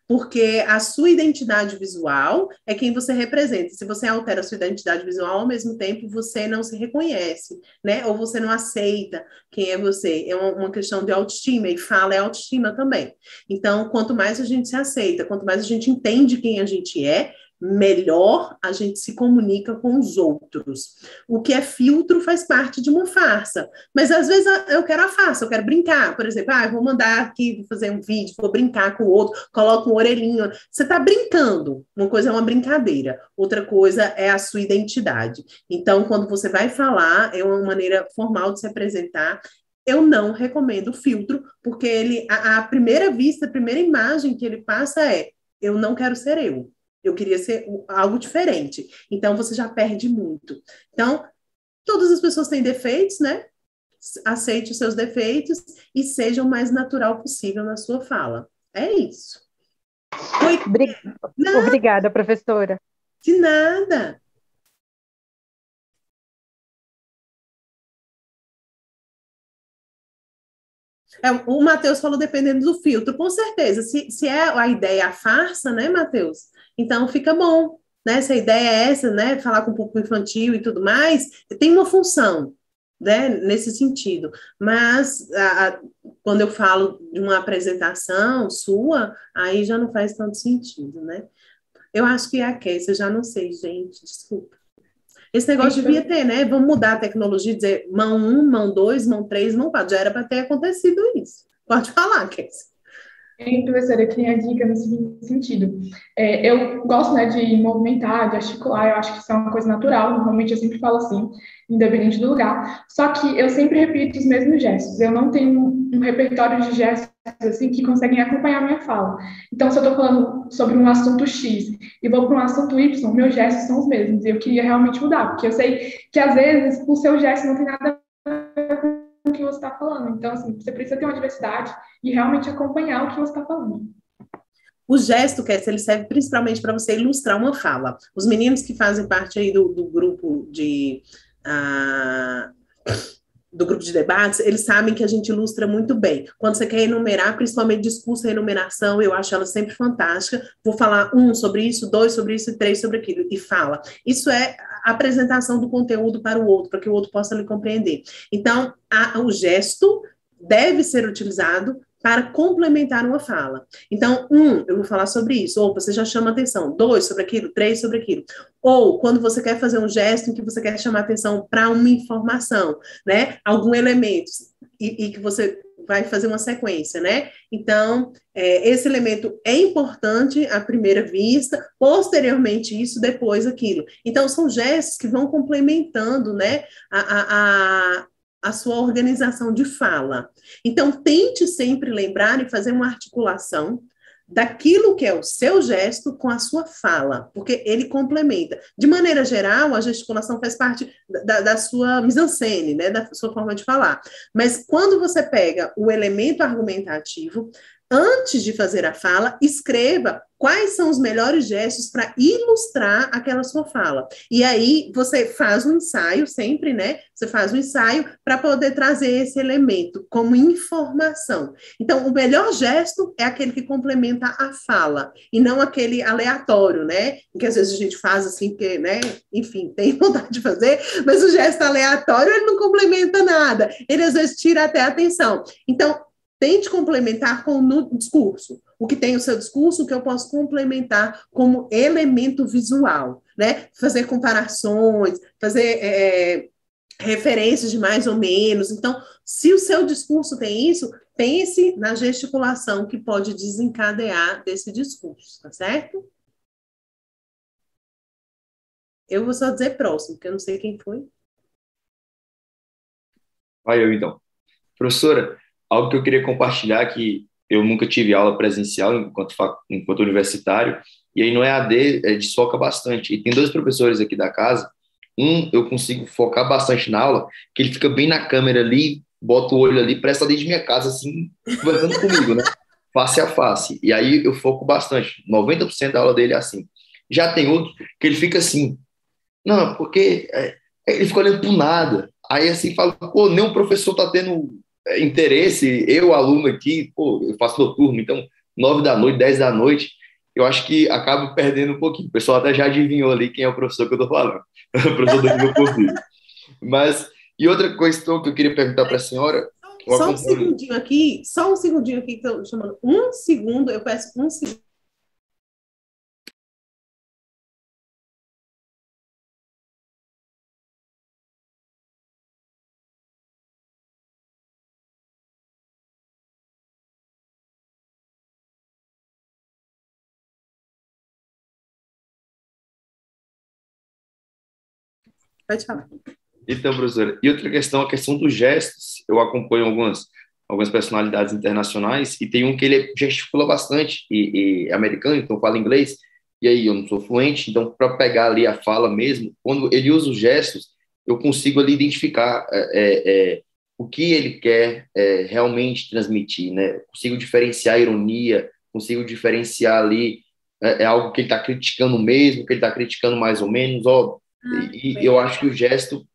Speaker 1: porque a sua identidade visual é quem você representa. Se você altera a sua identidade visual, ao mesmo tempo você não se reconhece, né? Ou você não aceita quem é você. É uma questão de autoestima, e fala é autoestima também. Então, quanto mais a gente se aceita, quanto mais a gente entende quem a gente é, melhor a gente se comunica com os outros. O que é filtro faz parte de uma farsa, mas às vezes eu quero a farsa, eu quero brincar, por exemplo, eu vou mandar aqui, vou fazer um vídeo, vou brincar com o outro, coloco um orelhinho, você está brincando, uma coisa é uma brincadeira, outra coisa é a sua identidade. Então, quando você vai falar, é uma maneira formal de se apresentar. Eu não recomendo o filtro, porque ele, a primeira vista, a primeira imagem que ele passa é: eu não quero ser eu. Eu queria ser algo diferente. Então, você já perde muito. Então, todas as pessoas têm defeitos, né? Aceite os seus defeitos e seja o mais natural possível na sua fala. É isso.
Speaker 11: Obrigada, professora.
Speaker 1: De nada. O Matheus falou dependendo do filtro, com certeza. Se é a ideia a farsa, né, Matheus? Então fica bom, né? Se a ideia é essa, né? Falar com o público infantil e tudo mais, tem uma função, né? Nesse sentido. Mas quando eu falo de uma apresentação sua, aí já não faz tanto sentido, né? Eu acho que é a Kézia, eu já não sei, gente, desculpa. Esse negócio devia ter, né? Vamos mudar a tecnologia, dizer mão 1, mão 2, mão 3, mão 4. Já era para ter acontecido isso. Pode falar, Kézia.
Speaker 4: Professora, eu queria dica no seguinte sentido. Eu gosto, né, de movimentar, de articular, eu acho que isso é uma coisa natural, normalmente eu sempre falo assim, independente do lugar, só que eu sempre repito os mesmos gestos, eu não tenho um repertório de gestos assim que conseguem acompanhar a minha fala. Então, se eu estou falando sobre um assunto X e vou para um assunto Y, meus gestos são os mesmos, e eu queria realmente mudar, porque eu sei que às vezes o seu gesto não tem nada a ver com o que você está falando. Então, assim, você precisa ter uma diversidade e realmente acompanhar o que você está falando.
Speaker 1: O gesto, Kézia, ele serve principalmente para você ilustrar uma fala. Os meninos que fazem parte aí do grupo de debates, eles sabem que a gente ilustra muito bem. Quando você quer enumerar, principalmente discurso e enumeração, eu acho ela sempre fantástica. Vou falar 1 sobre isso, 2 sobre isso e 3 sobre aquilo, e fala. Isso é a apresentação do conteúdo para o outro, para que o outro possa lhe compreender. Então, o gesto deve ser utilizado para complementar uma fala. Então, 1, eu vou falar sobre isso, ou você já chama atenção, 2 sobre aquilo, 3 sobre aquilo. Ou, quando você quer fazer um gesto em que você quer chamar atenção para uma informação, né? Algum elemento, e que você vai fazer uma sequência, né? Então, esse elemento é importante à primeira vista, posteriormente isso, depois aquilo. Então, são gestos que vão complementando, né, a sua organização de fala. Então, tente sempre lembrar e fazer uma articulação daquilo que é o seu gesto com a sua fala, porque ele complementa. De maneira geral, a gesticulação faz parte da sua mise-en-scène, né, da sua forma de falar. Mas quando você pega o elemento argumentativo, antes de fazer a fala, escreva quais são os melhores gestos para ilustrar aquela sua fala. E aí você faz um ensaio sempre, né? Você faz um ensaio para poder trazer esse elemento como informação. Então, o melhor gesto é aquele que complementa a fala, e não aquele aleatório, né? Que às vezes a gente faz assim, porque, né? Enfim, tem vontade de fazer, mas o gesto aleatório, ele não complementa nada. Ele às vezes tira até a atenção. Então, tente complementar com o discurso. O que tem o seu discurso, o que eu posso complementar como elemento visual, né? Fazer comparações, fazer referências de mais ou menos. Então, se o seu discurso tem isso, pense na gesticulação que pode desencadear desse discurso, tá certo? Eu vou só dizer próximo, porque eu não sei quem foi.
Speaker 5: Vai eu, então. Professora, algo que eu queria compartilhar, que eu nunca tive aula presencial enquanto universitário, e aí no EAD desfoca bastante. E tem 2 professores aqui da casa, eu consigo focar bastante na aula, que ele fica bem na câmera ali, bota o olho ali, presta dentro de minha casa, assim, conversando comigo, né? Face a face. E aí eu foco bastante. 90% da aula dele é assim. Já tem outro que ele fica assim, não, porque ele fica olhando pro nada. Aí assim, fala, pô, nem o professor tá tendo interesse, eu, aluno aqui, pô, eu faço noturno, então 9 da noite, 10 da noite, eu acho que acabo perdendo um pouquinho. O pessoal até já adivinhou ali quem é o professor que eu tô falando, o professor Danilo Porfírio. Mas, e outra questão que eu queria perguntar para a senhora...
Speaker 1: Só um segundinho aqui, que estou chamando. Um segundo, eu peço um segundo. Pode falar.
Speaker 5: Então, professora, e outra questão, a questão dos gestos. Eu acompanho algumas personalidades internacionais e tem um que ele gesticula bastante, e é americano, então fala inglês, e aí eu não sou fluente, então para pegar ali a fala mesmo, quando ele usa os gestos, eu consigo ali identificar o que ele quer realmente transmitir, né? Consigo diferenciar a ironia, consigo diferenciar ali algo que ele está criticando mesmo, que ele está criticando mais ou menos, ó, e eu acho que o gesto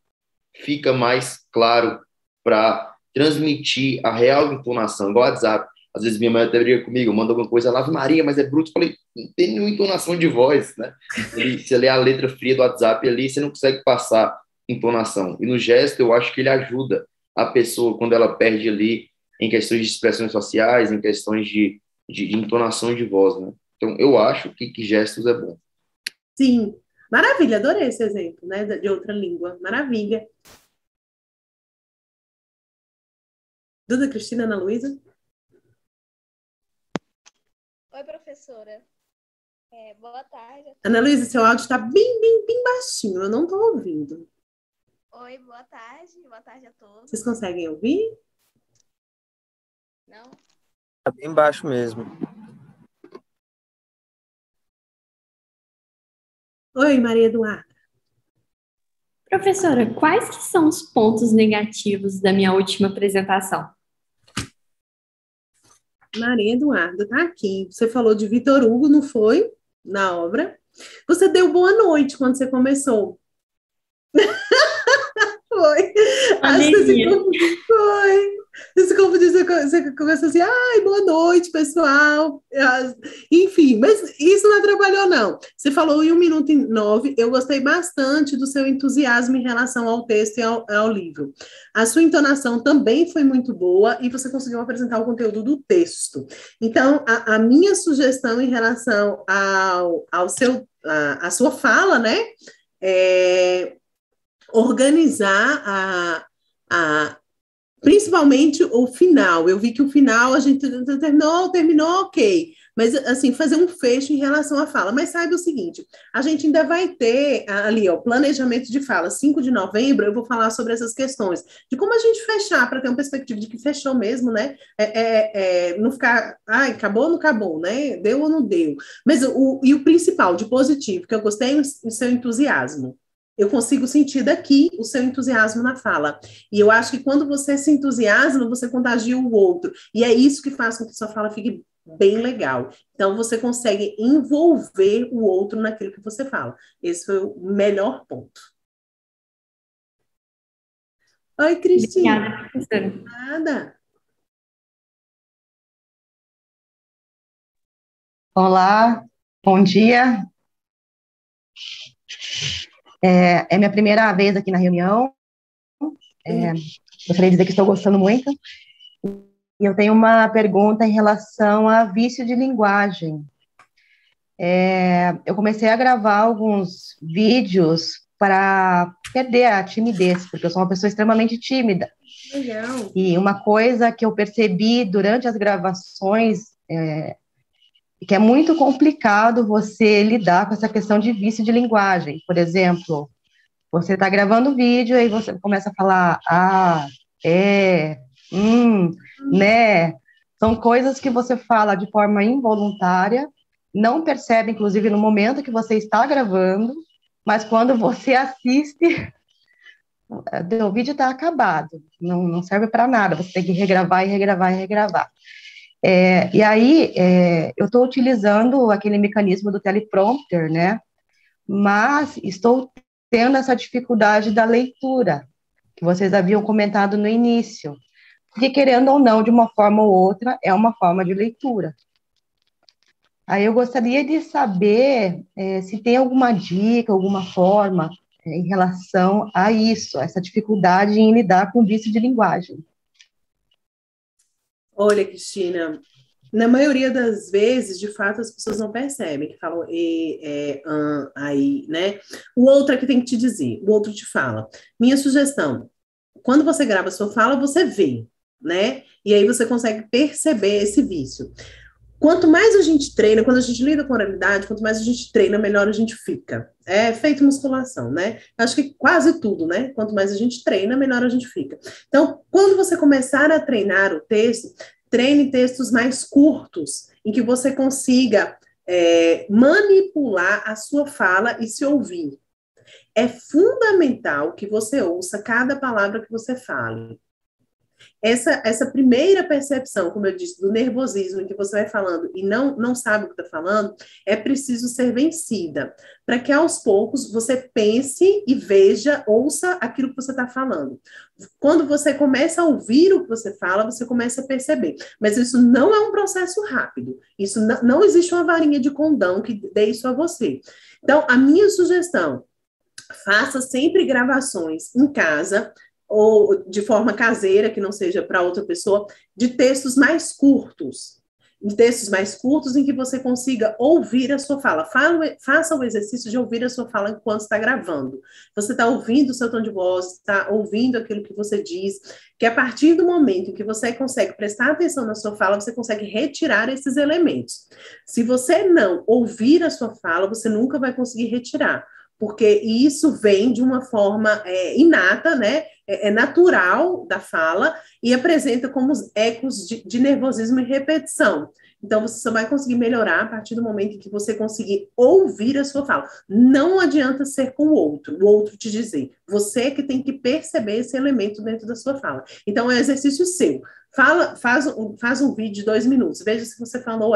Speaker 5: fica mais claro para transmitir a real entonação, igual o WhatsApp. Às vezes minha mãe até briga comigo, manda alguma coisa lá, Ave Maria, mas é bruto. Eu falei, não tem nenhuma entonação de voz, né? Você lê a letra fria do WhatsApp ali, você não consegue passar entonação. E no gesto, eu acho que ele ajuda a pessoa quando ela perde ali em questões de expressões sociais, em questões de entonação de voz, né? Então, eu acho que gestos é bom.
Speaker 1: Sim, maravilha, adorei esse exemplo, né, de outra língua, maravilha. Duda, Cristina, Ana Luísa?
Speaker 12: Oi, professora. Boa tarde.
Speaker 1: Ana Luísa, seu áudio está bem baixinho, eu não estou ouvindo.
Speaker 12: Oi, boa tarde. Boa tarde a todos.
Speaker 1: Vocês conseguem ouvir?
Speaker 12: Não?
Speaker 13: Está bem baixo mesmo.
Speaker 1: Oi, Maria Eduarda.
Speaker 3: Professora, quais que são os pontos negativos da minha última apresentação?
Speaker 1: Maria Eduarda, tá aqui. Você falou de Vitor Hugo, não foi? Na obra. Você deu boa noite quando você começou. Foi. Acho que você foi. Você se confundiu, você começou assim, ai, boa noite, pessoal. Enfim, mas isso não atrapalhou, não. Você falou em 1 minuto e 9, eu gostei bastante do seu entusiasmo em relação ao texto e ao livro. A sua entonação também foi muito boa e você conseguiu apresentar o conteúdo do texto. Então, a minha sugestão em relação à sua fala, né, é organizar principalmente o final. Eu vi que o final a gente terminou ok, mas assim, fazer um fecho em relação à fala. Mas saiba o seguinte, a gente ainda vai ter ali, ó, planejamento de fala, 5 de novembro, eu vou falar sobre essas questões, de como a gente fechar, para ter uma perspectiva de que fechou mesmo, né, não ficar, ai, acabou ou não acabou, né, deu ou não deu, mas o principal, de positivo, que eu gostei, o seu entusiasmo. Eu consigo sentir daqui o seu entusiasmo na fala. E eu acho que quando você se entusiasma, você contagia o outro. E é isso que faz com que sua fala fique bem legal. Então, você consegue envolver o outro naquilo que você fala. Esse foi o melhor ponto. Oi, Cristina.
Speaker 3: Obrigada, professora.
Speaker 1: Nada.
Speaker 14: Olá, bom dia. É minha primeira vez aqui na reunião. Gostaria de dizer que estou gostando muito. E eu tenho uma pergunta em relação a vício de linguagem. Eu comecei a gravar alguns vídeos para perder a timidez, porque eu sou uma pessoa extremamente tímida.
Speaker 1: Legal.
Speaker 14: E uma coisa que eu percebi durante as gravações que é muito complicado você lidar com essa questão de vício de linguagem. Por exemplo, você está gravando vídeo, aí você começa a falar né? São coisas que você fala de forma involuntária, não percebe, inclusive, no momento que você está gravando, mas quando você assiste, o vídeo está acabado, não serve para nada, você tem que regravar e regravar e regravar. E aí, eu estou utilizando aquele mecanismo do teleprompter, né? Mas estou tendo essa dificuldade da leitura, que vocês haviam comentado no início. que, querendo ou não, de uma forma ou outra, é uma forma de leitura. Aí eu gostaria de saber se tem alguma dica, alguma forma em relação a isso, essa dificuldade em lidar com o vício de linguagem.
Speaker 1: Olha, Cristina, na maioria das vezes, de fato, as pessoas não percebem que falam aí, né? O outro é que tem que te dizer, o outro te fala. Minha sugestão, quando você grava a sua fala, você vê, né? E aí você consegue perceber esse vício. Quanto mais a gente treina, quando a gente lida com oralidade, quanto mais a gente treina, melhor a gente fica. É feito musculação, né? Acho que quase tudo, né? Quanto mais a gente treina, melhor a gente fica. Então, quando você começar a treinar o texto, treine textos mais curtos, em que você consiga manipular a sua fala e se ouvir. É fundamental que você ouça cada palavra que você fale. Essa primeira percepção, como eu disse, do nervosismo em que você vai falando e não sabe o que está falando, é preciso ser vencida, para que aos poucos você pense e veja, ouça aquilo que você está falando. Quando você começa a ouvir o que você fala, você começa a perceber. Mas isso não é um processo rápido. Isso não existe uma varinha de condão que dê isso a você. Então, a minha sugestão, faça sempre gravações em casa, ou de forma caseira, que não seja para outra pessoa, de textos mais curtos. Em textos mais curtos em que você consiga ouvir a sua fala. Faça o exercício de ouvir a sua fala enquanto está gravando. Você está ouvindo o seu tom de voz, está ouvindo aquilo que você diz, que a partir do momento em que você consegue prestar atenção na sua fala, você consegue retirar esses elementos. Se você não ouvir a sua fala, você nunca vai conseguir retirar, porque isso vem de uma forma inata, né? É natural da fala e apresenta como ecos de nervosismo e repetição. Então, você só vai conseguir melhorar a partir do momento em que você conseguir ouvir a sua fala. Não adianta ser com o outro te dizer. Você que tem que perceber esse elemento dentro da sua fala. Então, é um exercício seu. Faz um vídeo de 2 minutos. Veja se você falou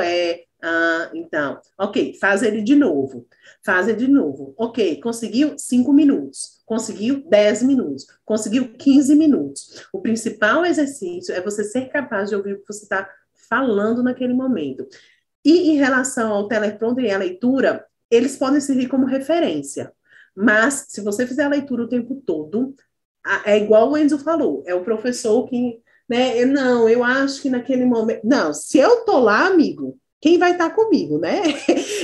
Speaker 1: então. Ok, faz ele de novo. Faz ele de novo. Ok, conseguiu 5 minutos. Conseguiu 10 minutos. Conseguiu 15 minutos. O principal exercício é você ser capaz de ouvir o que você está falando naquele momento. E em relação ao teleprompter e à leitura, eles podem servir como referência. Mas, se você fizer a leitura o tempo todo, é igual o Enzo falou, é o professor que, né, eu acho que naquele momento... Não, se eu tô lá, amigo, quem vai estar comigo, né?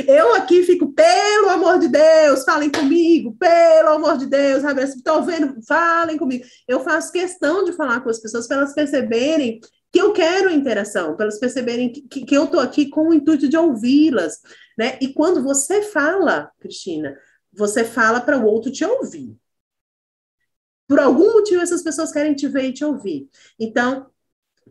Speaker 1: Eu aqui fico, pelo amor de Deus, falem comigo, pelo amor de Deus, estou vendo, falem comigo. Eu faço questão de falar com as pessoas para elas perceberem que eu quero interação, para elas perceberem que eu estou aqui com o intuito de ouvi-las, né? E quando você fala, Cristina, você fala para o outro te ouvir. Por algum motivo, essas pessoas querem te ver e te ouvir. Então,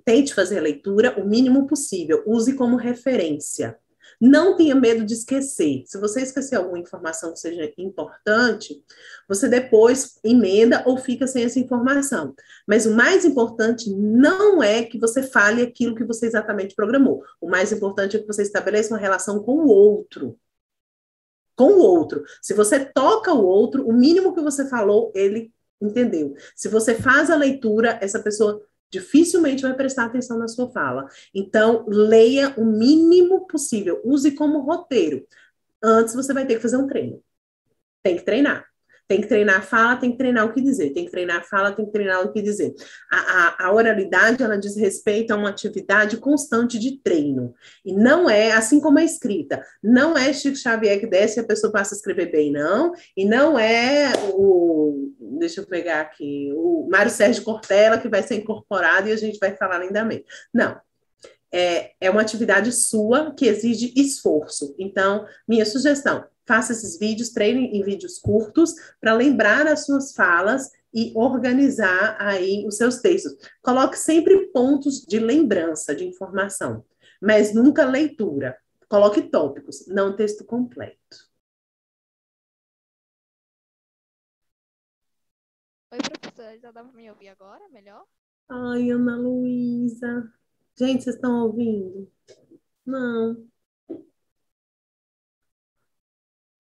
Speaker 1: tente fazer a leitura o mínimo possível, use como referência. Não tenha medo de esquecer. Se você esquecer alguma informação que seja importante, você depois emenda ou fica sem essa informação. Mas o mais importante não é que você fale aquilo que você exatamente programou. O mais importante é que você estabeleça uma relação com o outro. Com o outro. Se você toca o outro, o mínimo que você falou, ele entendeu. Se você faz a leitura, essa pessoa dificilmente vai prestar atenção na sua fala. Então, leia o mínimo possível. Use como roteiro. Antes, você vai ter que fazer um treino. Tem que treinar. Tem que treinar a fala, tem que treinar o que dizer. Tem que treinar a fala, tem que treinar o que dizer. A oralidade, ela diz respeito a uma atividade constante de treino. E não é, assim como a escrita, não é Chico Xavier que desce e a pessoa passa a escrever bem, não. E não é deixa eu pegar aqui, o Mário Sérgio Cortella que vai ser incorporado e a gente vai falar lindamente. Não. É uma atividade sua que exige esforço. Então, minha sugestão, faça esses vídeos, treine em vídeos curtos para lembrar as suas falas e organizar aí os seus textos. Coloque sempre pontos de lembrança, de informação, mas nunca leitura. Coloque tópicos, não texto completo.
Speaker 12: Oi, professora, já dá para me ouvir agora, melhor?
Speaker 1: Ai, Ana Luísa. Gente, vocês estão ouvindo? Não.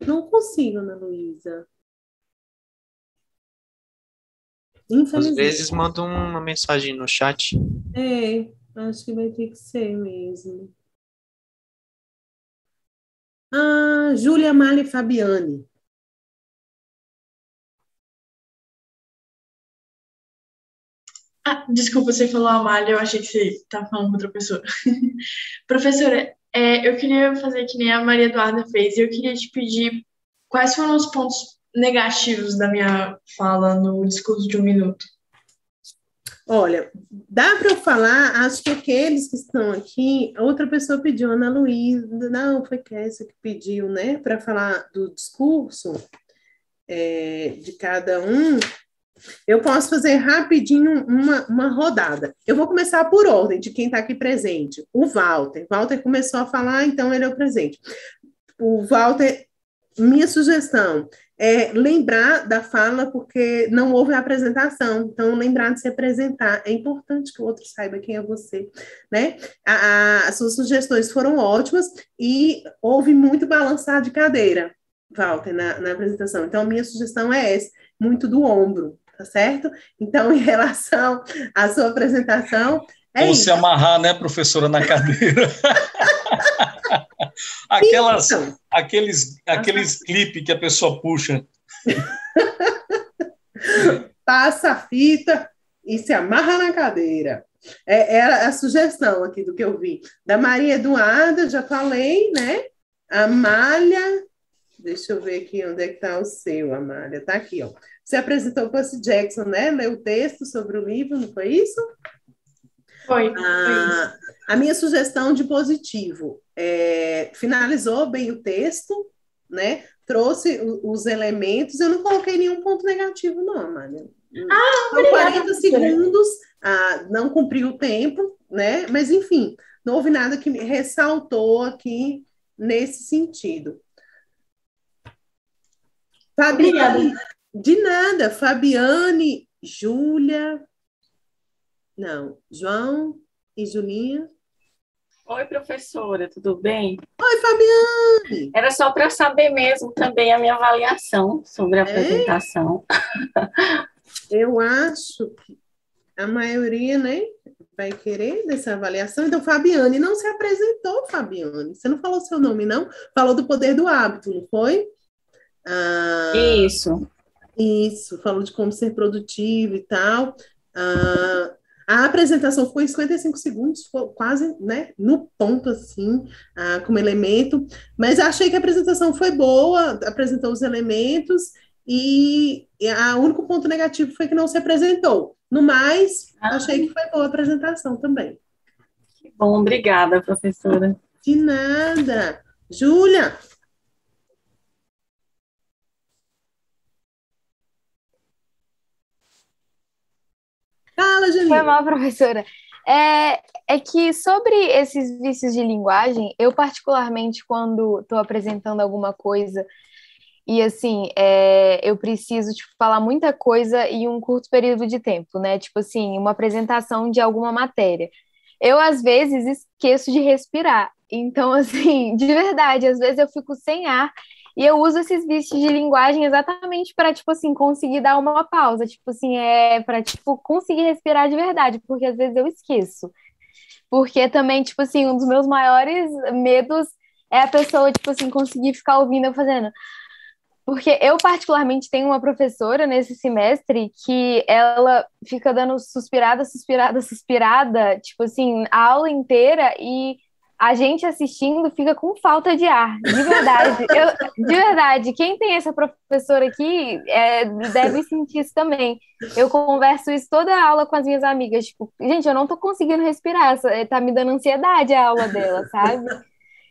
Speaker 1: Não consigo, Ana Luísa.
Speaker 7: Às
Speaker 1: Infelizmente.
Speaker 7: vezes manda uma mensagem no chat.
Speaker 1: É, acho que vai ter que ser mesmo. Júlia Mali Fabiane.
Speaker 6: Desculpa, você falou Amália, eu achei que você estava falando com outra pessoa. Professora, eu queria fazer que nem a Maria Eduarda fez, e eu queria te pedir quais foram os pontos negativos da minha fala no discurso de 1 minuto.
Speaker 1: Olha, dá para eu falar, acho que aqueles que estão aqui, outra pessoa pediu, Ana Luísa, não, foi Kézia que pediu, né, para falar do discurso de cada um. Eu posso fazer rapidinho uma rodada. Eu vou começar por ordem de quem está aqui presente. O Walter. Walter começou a falar, então ele é o presente. O Walter, minha sugestão é lembrar da fala, porque não houve a apresentação. Então, lembrar de se apresentar. É importante que o outro saiba quem é você, né? As suas sugestões foram ótimas e houve muito balançar de cadeira, Walter, na apresentação. Então, minha sugestão é essa, muito do ombro. Tá certo? Então, em relação à sua apresentação,
Speaker 2: ou se amarrar, né, professora, na cadeira. Aqueles clipes que a pessoa puxa.
Speaker 1: Passa a fita e se amarra na cadeira. Era a sugestão aqui do que eu vi. Da Maria Eduarda, já falei, né? Amália, deixa eu ver aqui onde é que está o seu, Amália. Está aqui, ó. Você apresentou o Percy Jackson, né? Leu o texto sobre o livro, não foi isso?
Speaker 6: Foi.
Speaker 1: A minha sugestão de positivo finalizou bem o texto, né? Trouxe os elementos. Eu não coloquei nenhum ponto negativo, não, Amália. São 40 segundos, não cumpriu o tempo, né? Mas, enfim, não houve nada que me ressaltou aqui nesse sentido. Fabiane, de nada. Fabiane, Júlia, não, João e Julinha.
Speaker 15: Oi, professora, tudo bem?
Speaker 1: Oi, Fabiane!
Speaker 15: Era só para saber mesmo também a minha avaliação sobre a apresentação.
Speaker 1: Eu acho que a maioria, né, vai querer dessa avaliação. Então, Fabiane não se apresentou, Fabiane. Você não falou seu nome, não? Falou do poder do hábito, não foi? Isso, falou de como ser produtivo e tal. A apresentação ficou em 55 segundos, ficou quase, né, no ponto, assim, como elemento, mas achei que a apresentação foi boa, apresentou os elementos, e o único ponto negativo foi que não se apresentou. No mais, achei que foi boa a apresentação também.
Speaker 15: Que bom, obrigada, professora.
Speaker 1: De nada. Júlia? Fala, Julinha.
Speaker 8: Foi mal, professora. É que sobre esses vícios de linguagem, eu particularmente, quando estou apresentando alguma coisa e, assim, eu preciso, tipo, falar muita coisa em um curto período de tempo, né? Tipo assim, uma apresentação de alguma matéria. Eu, às vezes, esqueço de respirar. Então, assim, de verdade, às vezes eu fico sem ar. E eu uso esses vícios de linguagem exatamente para, tipo assim, conseguir dar uma pausa. Tipo assim, para, tipo, conseguir respirar de verdade, porque às vezes eu esqueço. Porque também, tipo assim, um dos meus maiores medos é a pessoa, tipo assim, conseguir ficar ouvindo eu fazendo. Porque eu, particularmente, tenho uma professora nesse semestre que ela fica dando suspirada, suspirada, suspirada, tipo assim, a aula inteira, e a gente assistindo fica com falta de ar, de verdade. De verdade, quem tem essa professora aqui deve sentir isso também. Eu converso isso toda a aula com as minhas amigas, tipo, gente, eu não tô conseguindo respirar, tá me dando ansiedade a aula dela, sabe?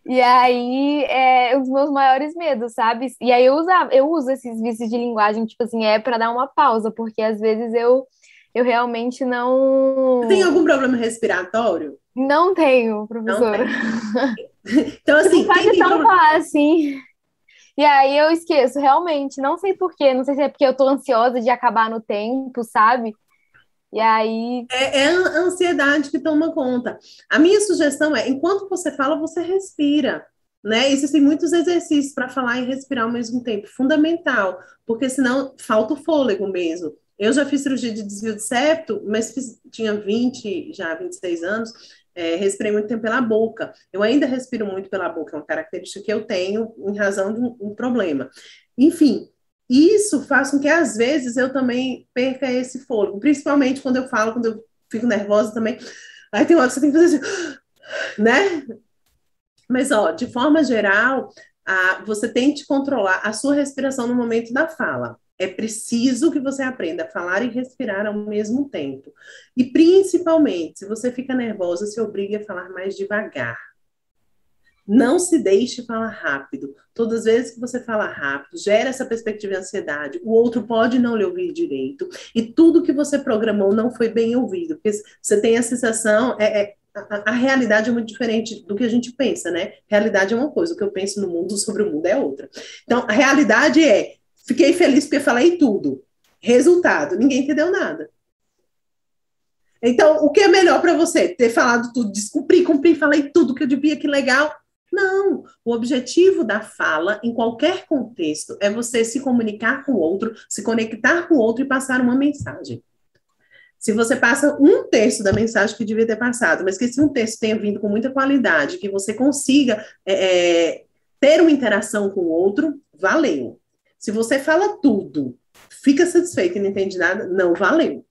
Speaker 8: E aí é um dos meus maiores medos, sabe? E aí eu uso esses vícios de linguagem, tipo assim, para dar uma pausa, porque às vezes eu realmente não...
Speaker 1: Tem algum problema respiratório?
Speaker 8: Não tenho, professora.
Speaker 1: Não tem. Então, assim,
Speaker 8: não pode tampar, assim. E aí eu esqueço, realmente. Não sei por quê. Não sei se é porque eu tô ansiosa de acabar no tempo, sabe? E aí...
Speaker 1: É a ansiedade que toma conta. A minha sugestão é, enquanto você fala, você respira, né? Existem muitos exercícios para falar e respirar ao mesmo tempo. Fundamental, porque senão falta o fôlego mesmo. Eu já fiz cirurgia de desvio de septo, mas tinha 26 anos, respirei muito tempo pela boca. Eu ainda respiro muito pela boca, é uma característica que eu tenho em razão de um problema. Enfim, isso faz com que, às vezes, eu também perca esse fôlego, principalmente quando eu falo, quando eu fico nervosa também. Aí tem hora que você tem que fazer assim, né? Mas, ó, de forma geral, você tente controlar a sua respiração no momento da fala. É preciso que você aprenda a falar e respirar ao mesmo tempo. E, principalmente, se você fica nervosa, se obrigue a falar mais devagar. Não se deixe falar rápido. Todas as vezes que você fala rápido, gera essa perspectiva de ansiedade. O outro pode não lhe ouvir direito. E tudo que você programou não foi bem ouvido. Porque você tem a sensação... A realidade é muito diferente do que a gente pensa, né? Realidade é uma coisa, o que eu penso no mundo sobre o mundo é outra. Então, a realidade é, fiquei feliz porque falei tudo. Resultado, ninguém entendeu nada. Então, o que é melhor para você? Ter falado tudo, cumpri, falei tudo que eu devia, que legal. Não, o objetivo da fala, em qualquer contexto, é você se comunicar com o outro, se conectar com o outro e passar uma mensagem. Se você passa um terço da mensagem que devia ter passado, mas que esse um terço tenha vindo com muita qualidade, que você consiga ter uma interação com o outro, valeu. Se você fala tudo, fica satisfeito e não entende nada, não valeu.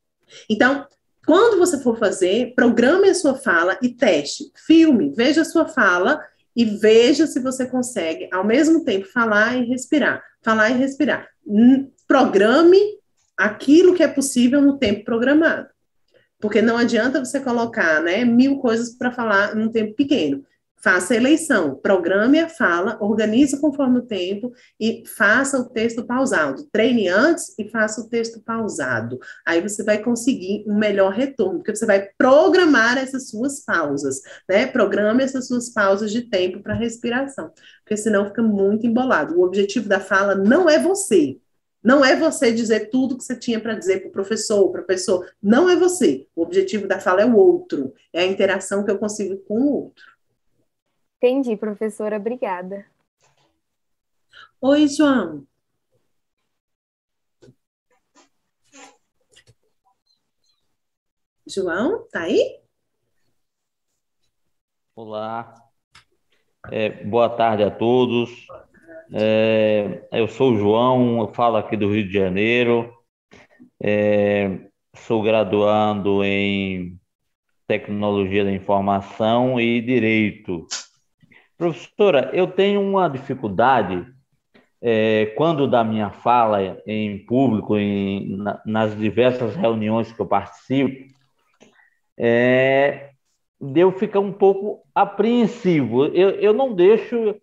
Speaker 1: Então, quando você for fazer, programe a sua fala e teste. Filme, veja a sua fala e veja se você consegue, ao mesmo tempo, falar e respirar. Falar e respirar. Programe aquilo que é possível no tempo programado. Porque não adianta você colocar, né, 1000 coisas para falar num tempo pequeno. Faça a eleição, programe a fala, organize conforme o tempo e faça o texto pausado. Treine antes e faça o texto pausado. Aí você vai conseguir um melhor retorno, porque você vai programar essas suas pausas, né? Programe essas suas pausas de tempo para respiração, porque senão fica muito embolado. O objetivo da fala não é você. Não é você dizer tudo que você tinha para dizer para o professor, para a pessoa. Não é você. O objetivo da fala é o outro. É a interação que eu consigo com o outro.
Speaker 8: Entendi, professora. Obrigada.
Speaker 1: Oi, João. João, tá aí?
Speaker 16: Olá. Boa tarde a todos. Eu sou o João, eu falo aqui do Rio de Janeiro, sou graduando em Tecnologia da Informação e Direito. Professora, eu tenho uma dificuldade quando da minha fala em público, nas diversas reuniões que eu participo, de eu ficar um pouco apreensivo. Eu não deixo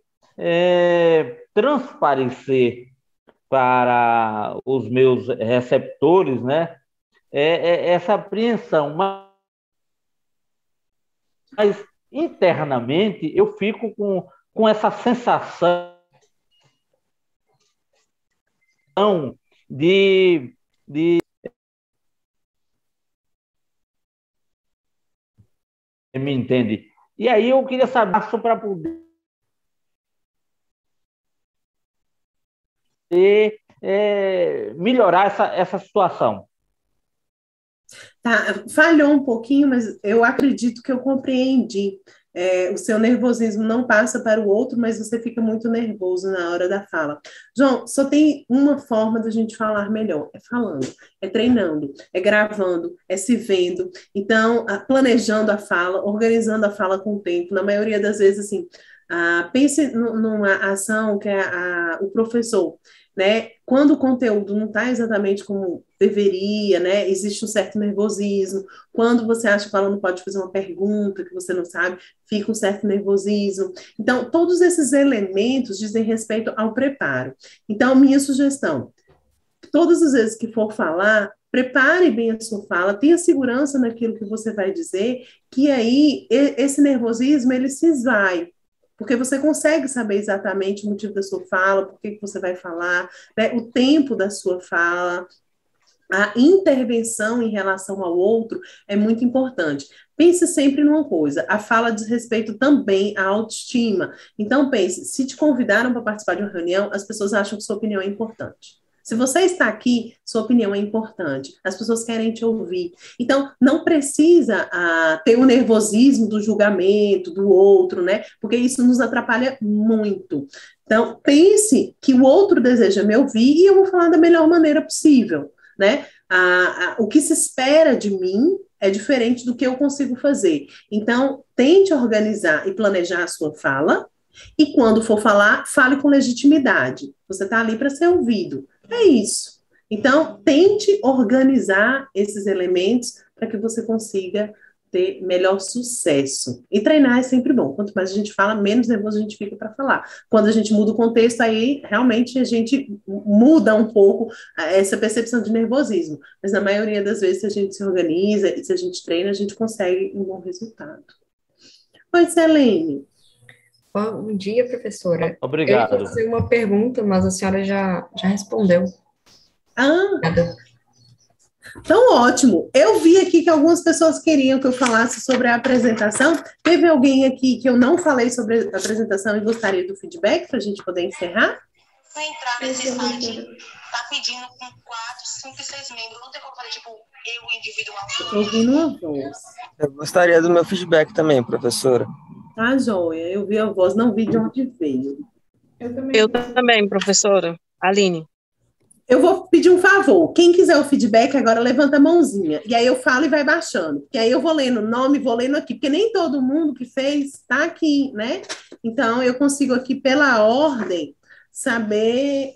Speaker 16: transparecer para os meus receptores, né, essa apreensão, mas internamente eu fico com essa sensação de me entende? E aí eu queria saber para poder melhorar essa situação.
Speaker 1: Tá, falhou um pouquinho, mas eu acredito que eu compreendi. O seu nervosismo não passa para o outro, mas você fica muito nervoso na hora da fala. João, só tem uma forma da gente falar melhor, é falando, é treinando, é gravando, é se vendo. Então, planejando a fala, organizando a fala com o tempo. Na maioria das vezes, assim, pense numa ação que é o professor, né? Quando o conteúdo não está exatamente como deveria, né? Existe um certo nervosismo. Quando você acha que o aluno pode fazer uma pergunta que você não sabe, fica um certo nervosismo. Então, todos esses elementos dizem respeito ao preparo. Então, minha sugestão, todas as vezes que for falar, prepare bem a sua fala, tenha segurança naquilo que você vai dizer, que aí esse nervosismo, ele se esvai. Porque você consegue saber exatamente o motivo da sua fala, por que você vai falar, né? O tempo da sua fala, a intervenção em relação ao outro é muito importante. Pense sempre numa coisa, a fala diz respeito também à autoestima. Então pense, se te convidaram para participar de uma reunião, as pessoas acham que sua opinião é importante. Se você está aqui, sua opinião é importante. As pessoas querem te ouvir. Então, não precisa ter o nervosismo do julgamento do outro, né? Porque isso nos atrapalha muito. Então, pense que o outro deseja me ouvir e eu vou falar da melhor maneira possível, né? O que se espera de mim é diferente do que eu consigo fazer. Então, tente organizar e planejar a sua fala, e quando for falar, fale com legitimidade. Você está ali para ser ouvido. É isso. Então, tente organizar esses elementos para que você consiga ter melhor sucesso. E treinar é sempre bom. Quanto mais a gente fala, menos nervoso a gente fica para falar. Quando a gente muda o contexto, aí realmente a gente muda um pouco essa percepção de nervosismo. Mas na maioria das vezes, se a gente se organiza e se a gente treina, a gente consegue um bom resultado. Oi, Selene.
Speaker 17: Bom dia, professora.
Speaker 16: Obrigado.
Speaker 17: Eu ia fazer uma pergunta, mas a senhora já respondeu.
Speaker 1: Então, ótimo. Eu vi aqui que algumas pessoas queriam que eu falasse sobre a apresentação. Teve alguém aqui que eu não falei sobre a apresentação e gostaria do feedback para a gente poder encerrar?
Speaker 18: Se entrar nesse site, tá pedindo com 4, 5 e 6 membros. Não tem como fazer, tipo, eu individual.
Speaker 1: Estou ouvindo uma voz.
Speaker 13: Eu gostaria do meu feedback também, professora.
Speaker 1: Tá, joia. Eu vi a voz, não vi de onde veio.
Speaker 19: Eu também, professora. Aline.
Speaker 1: Eu vou pedir um favor. Quem quiser o feedback, agora levanta a mãozinha. E aí eu falo e vai baixando. Porque aí eu vou lendo o nome, vou lendo aqui. Porque nem todo mundo que fez está aqui, né? Então, eu consigo aqui, pela ordem, saber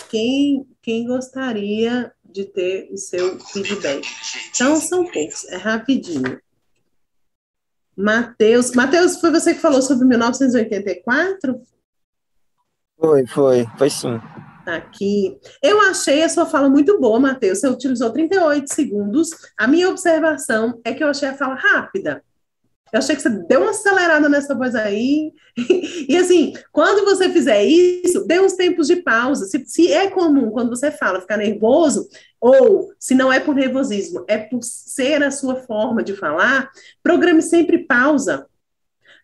Speaker 1: quem gostaria de ter o seu feedback. Então, são poucos. É rapidinho. Matheus, foi você que falou sobre 1984?
Speaker 13: Foi sim.
Speaker 1: Aqui. Eu achei a sua fala muito boa, Matheus. Você utilizou 38 segundos. A minha observação é que eu achei a fala rápida. Eu achei que você deu uma acelerada nessa voz aí. E assim, quando você fizer isso, dê uns tempos de pausa. Se é comum, quando você fala, ficar nervoso, ou se não é por nervosismo, é por ser a sua forma de falar, programe sempre pausa.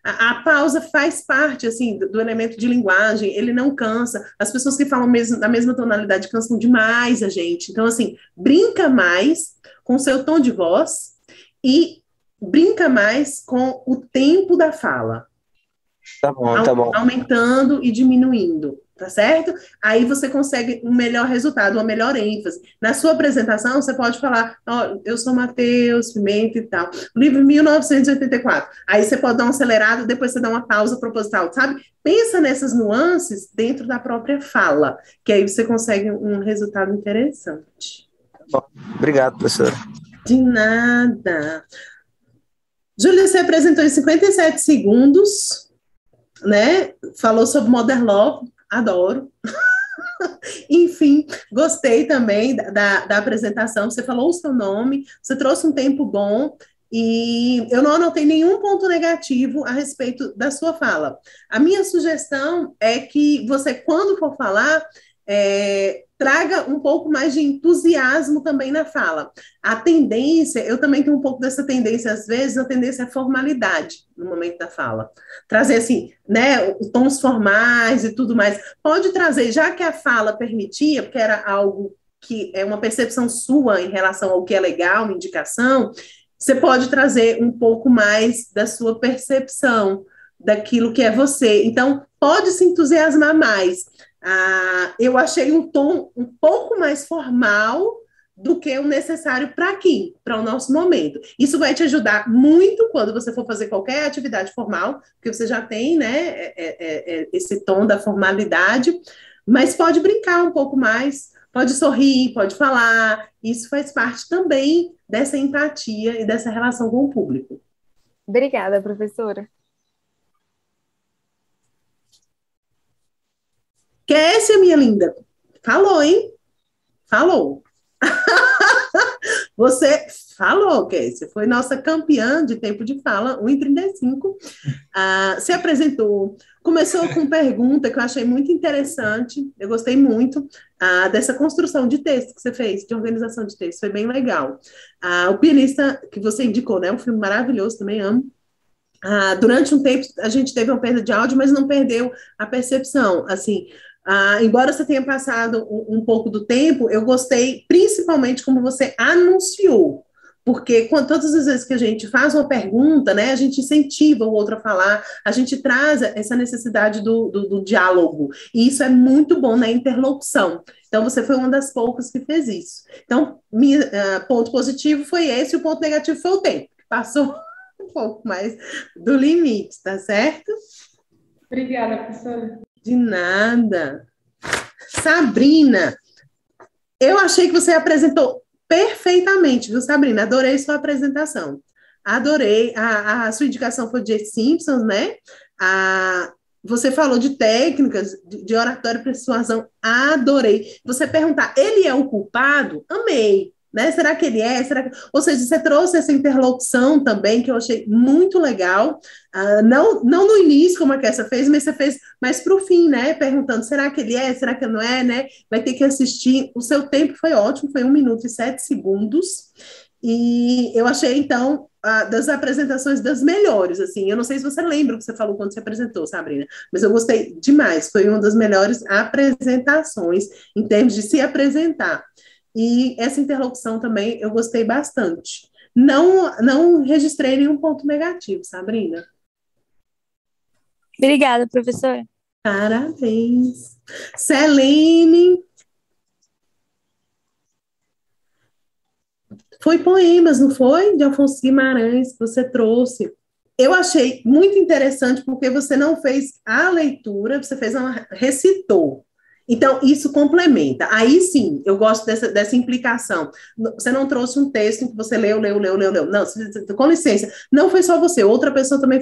Speaker 1: A pausa faz parte, assim, do elemento de linguagem, ele não cansa. As pessoas que falam na mesma tonalidade cansam demais a gente. Então, assim, brinca mais com o seu tom de voz e brinca mais com o tempo da fala.
Speaker 13: Tá bom.
Speaker 1: Aumentando e diminuindo, tá certo? Aí você consegue um melhor resultado, uma melhor ênfase. Na sua apresentação, você pode falar, eu sou Matheus Pimenta e tal, o livro 1984. Aí você pode dar uma acelerada, depois você dá uma pausa proposital, sabe? Pensa nessas nuances dentro da própria fala, que aí você consegue um resultado interessante.
Speaker 13: Bom, obrigado, professora.
Speaker 1: De nada. Júlia, você apresentou em 57 segundos, né? Falou sobre Modern Love, adoro. Enfim, gostei também da apresentação. Você falou o seu nome, você trouxe um tempo bom e eu não anotei nenhum ponto negativo a respeito da sua fala. A minha sugestão é que você, quando for falar, traga um pouco mais de entusiasmo também na fala. A tendência, eu também tenho um pouco dessa tendência, às vezes, a tendência é formalidade no momento da fala. Trazer, assim, né, tons formais e tudo mais. Pode trazer, já que a fala permitia, porque era algo que é uma percepção sua em relação ao que é legal, uma indicação, você pode trazer um pouco mais da sua percepção, daquilo que é você. Então, pode se entusiasmar mais. Eu achei um tom um pouco mais formal do que o necessário para aqui, para o nosso momento. Isso vai te ajudar muito quando você for fazer qualquer atividade formal, porque você já tem, né, esse tom da formalidade, mas pode brincar um pouco mais, pode sorrir, pode falar. Isso faz parte também dessa empatia e dessa relação com o público.
Speaker 8: Obrigada, professora.
Speaker 1: Kécia, minha linda, falou, hein? Falou. Você falou, Kécia, foi nossa campeã de tempo de fala, 1h35. Se apresentou, começou com pergunta que eu achei muito interessante, eu gostei muito dessa construção de texto que você fez, de organização de texto, foi bem legal. O Pianista, que você indicou, né? Um filme maravilhoso, também amo. Durante um tempo, a gente teve uma perda de áudio, mas não perdeu a percepção, assim, Embora você tenha passado um pouco do tempo, eu gostei principalmente como você anunciou, porque todas as vezes que a gente faz uma pergunta, né, a gente incentiva o outro a falar, a gente traz essa necessidade do diálogo, e isso é muito bom na interlocução. Então, você foi uma das poucas que fez isso. Então, ponto positivo foi esse, o ponto negativo foi o tempo, que passou um pouco mais do limite, tá certo?
Speaker 4: Obrigada, professora.
Speaker 1: De nada. Sabrina, eu achei que você apresentou perfeitamente, viu, Sabrina? Adorei sua apresentação. Adorei. A sua indicação foi de Simpsons, né? Você falou de técnicas de oratória e persuasão. Adorei. Você perguntar, ele é o culpado? Amei. Né? Será que ele é? Ou seja, você trouxe essa interlocução também, que eu achei muito legal. Não no início, como a Kessa fez, mas você fez mais para o fim, né? Perguntando, será que ele é? Será que não é? Né? Vai ter que assistir. O seu tempo foi ótimo, foi 1 minuto e 7 segundos. E eu achei, então, das apresentações das melhores, assim. Eu não sei se você lembra o que você falou quando você apresentou, Sabrina, mas eu gostei demais. Foi uma das melhores apresentações em termos de se apresentar. E essa interlocução também eu gostei bastante. Não registrei nenhum ponto negativo, Sabrina.
Speaker 20: Obrigada, professora.
Speaker 1: Parabéns. Celene. Foi poemas, não foi? De Afonso Guimarães, que você trouxe. Eu achei muito interessante porque você não fez a leitura, você recitou. Então, isso complementa. Aí sim, eu gosto dessa implicação. Você não trouxe um texto em que você leu. Não, com licença, não foi só você, outra pessoa também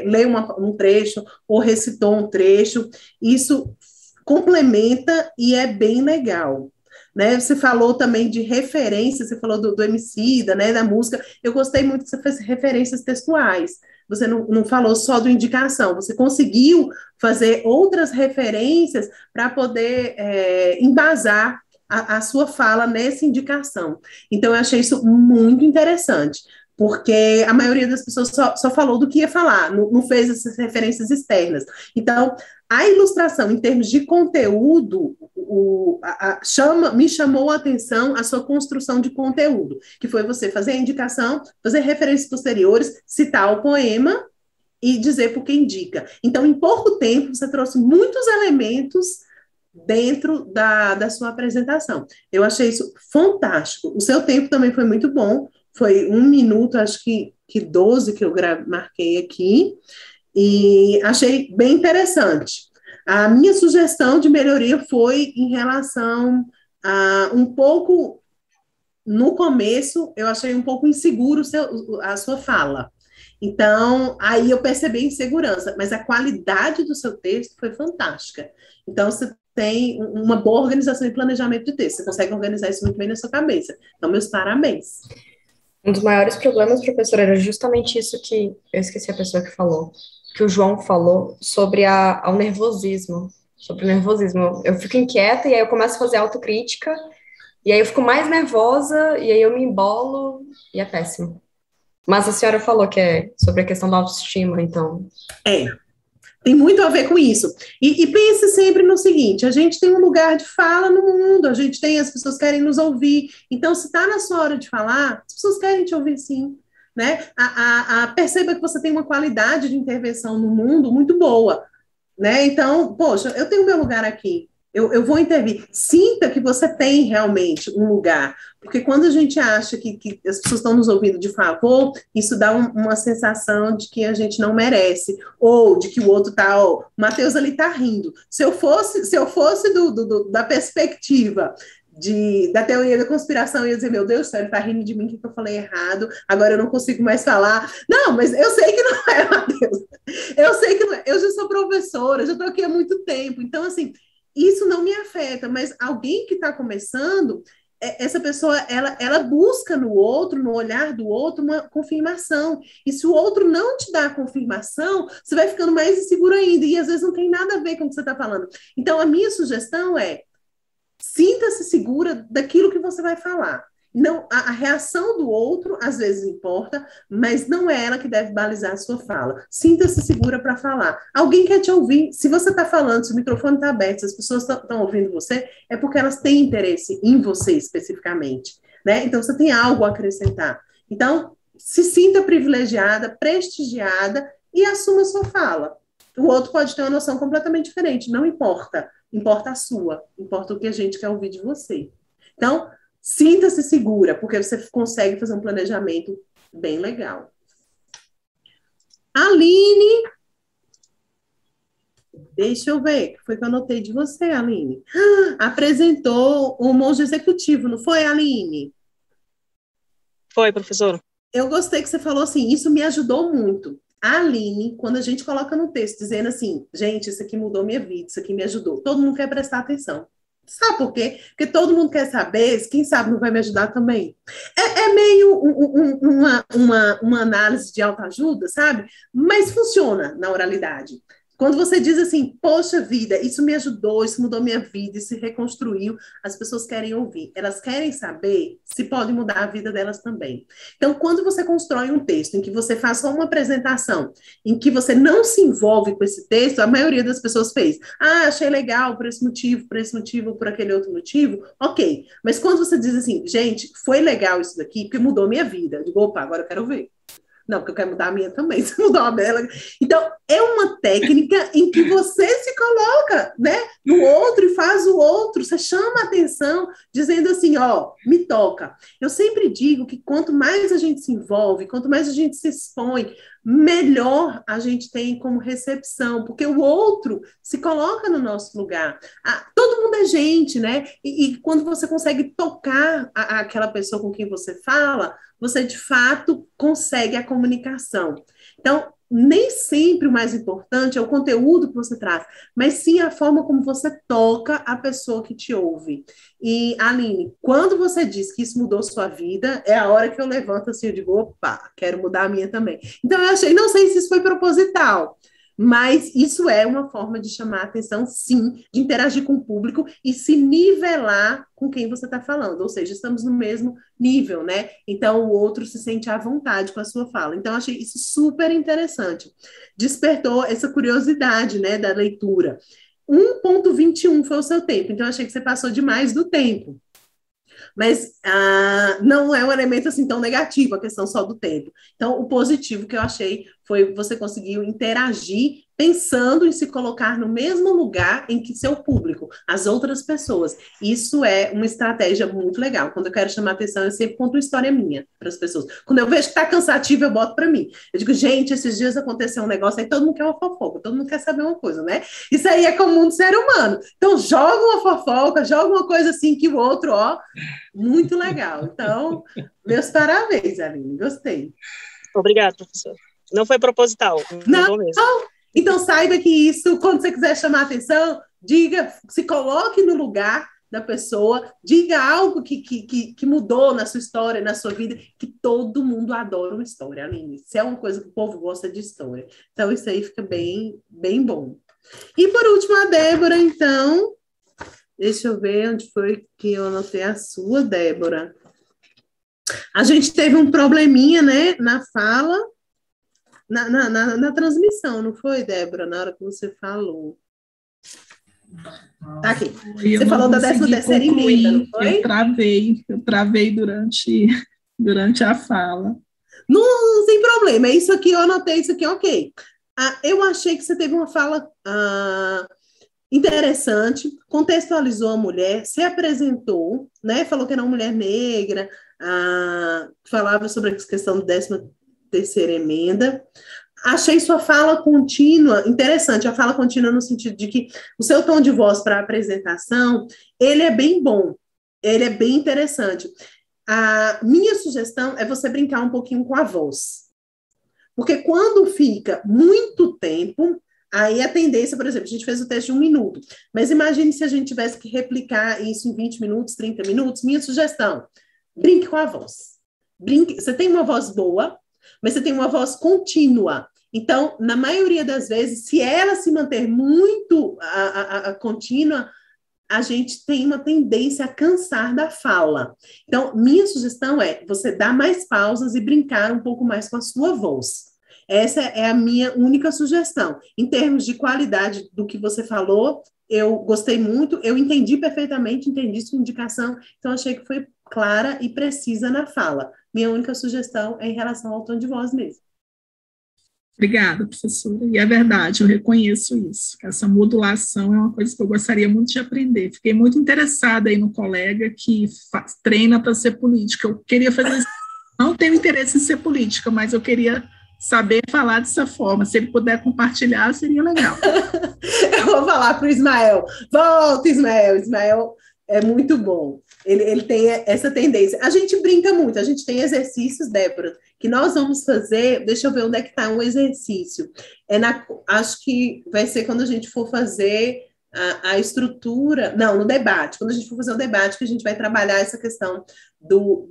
Speaker 1: leu um trecho ou recitou um trecho. Isso complementa e é bem legal. Né? Você falou também de referências, você falou do Emicida, né, da música. Eu gostei muito que você fez referências textuais. Você não falou só do indicação, você conseguiu fazer outras referências para poder embasar a sua fala nessa indicação. Então, eu achei isso muito interessante, porque a maioria das pessoas só falou do que ia falar, não fez essas referências externas. Então, a ilustração, em termos de conteúdo, me chamou a atenção a sua construção de conteúdo, que foi você fazer a indicação, fazer referências posteriores, citar o poema e dizer por que indica. Então, em pouco tempo, você trouxe muitos elementos dentro da sua apresentação. Eu achei isso fantástico. O seu tempo também foi muito bom, foi 1 minuto, acho que 12 que eu marquei aqui, e achei bem interessante. A minha sugestão de melhoria foi em relação a um pouco, no começo, eu achei um pouco inseguro a sua fala. Então, aí eu percebi insegurança, mas a qualidade do seu texto foi fantástica. Então, você tem uma boa organização e planejamento de texto, você consegue organizar isso muito bem na sua cabeça. Então, meus parabéns.
Speaker 17: Um dos maiores problemas, professora, era justamente isso que eu esqueci a pessoa que falou, que o João falou sobre o nervosismo. Sobre o nervosismo. Eu fico inquieta e aí eu começo a fazer autocrítica, e aí eu fico mais nervosa, e aí eu me embolo, e é péssimo. Mas a senhora falou que é sobre a questão da autoestima, então.
Speaker 1: Tem muito a ver com isso. E pense sempre no seguinte, a gente tem um lugar de fala no mundo, as pessoas querem nos ouvir. Então, se está na sua hora de falar, as pessoas querem te ouvir sim. Né? Perceba que você tem uma qualidade de intervenção no mundo muito boa. Né? Então, poxa, eu tenho meu lugar aqui. Eu vou intervir. Sinta que você tem realmente um lugar. Porque quando a gente acha que as pessoas estão nos ouvindo de favor, isso dá uma sensação de que a gente não merece. Ou de que o outro está... o Matheus ali está rindo. Se eu fosse da perspectiva da teoria da conspiração, eu ia dizer, meu Deus do céu, ele está rindo de mim, que eu falei errado, agora eu não consigo mais falar. Não, mas eu sei que não é, Matheus. Eu sei que não é. Eu já sou professora, já estou aqui há muito tempo. Então, assim... isso não me afeta, mas alguém que está começando, essa pessoa, ela busca no outro, no olhar do outro, uma confirmação. E se o outro não te dá a confirmação, você vai ficando mais inseguro ainda, e às vezes não tem nada a ver com o que você está falando. Então, a minha sugestão é, sinta-se segura daquilo que você vai falar. Não, a reação do outro às vezes importa, mas não é ela que deve balizar a sua fala. Sinta-se segura para falar. Alguém quer te ouvir. Se você está falando, se o microfone está aberto, se as pessoas estão ouvindo você, é porque elas têm interesse em você especificamente, né? Então você tem algo a acrescentar. Então, se sinta privilegiada, prestigiada e assuma a sua fala. O outro pode ter uma noção completamente diferente, não importa. Importa a sua, importa o que a gente quer ouvir de você. Então, sinta-se segura, porque você consegue fazer um planejamento bem legal. Aline, deixa eu ver, o que foi que eu anotei de você, Aline? Apresentou o monge executivo, não foi, Aline?
Speaker 19: Foi, professora.
Speaker 1: Eu gostei que você falou assim, isso me ajudou muito. A Aline, quando a gente coloca no texto, dizendo assim, gente, isso aqui mudou minha vida, isso aqui me ajudou, todo mundo quer prestar atenção. Sabe por quê? Porque todo mundo quer saber, quem sabe não vai me ajudar também. É meio uma análise de autoajuda, sabe? Mas funciona na oralidade. Quando você diz assim, poxa vida, isso me ajudou, isso mudou minha vida, isso se reconstruiu, as pessoas querem ouvir. Elas querem saber se pode mudar a vida delas também. Então, quando você constrói um texto em que você faz só uma apresentação, em que você não se envolve com esse texto, a maioria das pessoas fez. Ah, achei legal por esse motivo, por aquele outro motivo. Ok. Mas quando você diz assim, gente, foi legal isso daqui, porque mudou minha vida. Eu digo, opa, agora eu quero ver. Não, porque eu quero mudar a minha também, se mudar a dela. Então, é uma técnica em que você se coloca, né, no outro e faz o outro, você chama a atenção, dizendo assim, ó, me toca. Eu sempre digo que quanto mais a gente se envolve, quanto mais a gente se expõe, melhor a gente tem como recepção, porque o outro se coloca no nosso lugar. Todo mundo é gente, né? E quando você consegue tocar aquela pessoa com quem você fala, você de fato consegue a comunicação. Então, nem sempre o mais importante é o conteúdo que você traz, mas sim a forma como você toca a pessoa que te ouve. E, Aline, quando você diz que isso mudou sua vida, é a hora que eu levanto assim, eu digo, opa, quero mudar a minha também. Então, eu achei, não sei se isso foi proposital, mas isso é uma forma de chamar a atenção, sim, de interagir com o público e se nivelar com quem você está falando, ou seja, estamos no mesmo nível, né? Então, o outro se sente à vontade com a sua fala. Então, achei isso super interessante. Despertou essa curiosidade, né, da leitura. 1,21 foi o seu tempo, então, achei que você passou demais do tempo. Mas não é um elemento assim tão negativo, a questão só do tempo. Então, o positivo que eu achei foi que você conseguiu interagir pensando em se colocar no mesmo lugar em que seu público, as outras pessoas. Isso é uma estratégia muito legal. Quando eu quero chamar atenção, eu sempre conto uma história minha para as pessoas. Quando eu vejo que está cansativo, eu boto para mim. Eu digo, gente, esses dias aconteceu um negócio, aí todo mundo quer uma fofoca, todo mundo quer saber uma coisa, né? Isso aí é comum do ser humano. Então, joga uma fofoca, joga uma coisa assim que o outro, ó, muito legal. Então, meus parabéns, Aline, gostei.
Speaker 19: Obrigada, professor. Não foi proposital.
Speaker 1: Não, então saiba que isso, quando você quiser chamar a atenção, diga, se coloque no lugar da pessoa, diga algo que mudou na sua história, na sua vida, que todo mundo adora uma história, Aline. Se é uma coisa que o povo gosta de história. Então, isso aí fica bem, bem bom. E, por último, a Débora, então. Deixa eu ver onde foi que eu anotei a sua, Débora. A gente teve um probleminha, né, na fala, na transmissão, não foi, Débora? Na hora que você falou. Tá aqui. Você falou da 13ª emenda, não foi?
Speaker 20: Eu travei durante a fala.
Speaker 1: Não, sem problema. É isso aqui, eu anotei isso aqui, ok. Eu achei que você teve uma fala interessante, contextualizou a mulher, se apresentou, né? Falou que era uma mulher negra, falava sobre a questão da 13ª emenda. Achei sua fala contínua interessante, a fala contínua no sentido de que o seu tom de voz para a apresentação, ele é bem bom, ele é bem interessante. A minha sugestão é você brincar um pouquinho com a voz. Porque quando fica muito tempo, aí a tendência, por exemplo, a gente fez o teste de 1 minuto, mas imagine se a gente tivesse que replicar isso em 20 minutos, 30 minutos, minha sugestão, brinque com a voz. Brinque, você tem uma voz boa, mas você tem uma voz contínua. Então, na maioria das vezes, se ela se manter muito contínua, a gente tem uma tendência a cansar da fala. Então, minha sugestão é você dar mais pausas e brincar um pouco mais com a sua voz. Essa é a minha única sugestão. Em termos de qualidade do que você falou, eu gostei muito, eu entendi perfeitamente, entendi sua indicação, então achei que foi clara e precisa na fala. Minha única sugestão é em relação ao tom de voz mesmo.
Speaker 20: Obrigada, professora. E é verdade, eu reconheço isso. Essa modulação é uma coisa que eu gostaria muito de aprender. Fiquei muito interessada aí no colega que treina para ser política. Eu queria fazer isso. Não tenho interesse em ser política, mas eu queria saber falar dessa forma. Se ele puder compartilhar, seria legal.
Speaker 1: Eu vou falar para o Ismael. Volta, Ismael. Ismael é muito bom. Ele tem essa tendência. A gente brinca muito, a gente tem exercícios, Débora, que nós vamos fazer. Deixa eu ver onde é que está um exercício. Acho que vai ser quando a gente for fazer a estrutura. Não, no debate. Quando a gente for fazer o debate, que a gente vai trabalhar essa questão do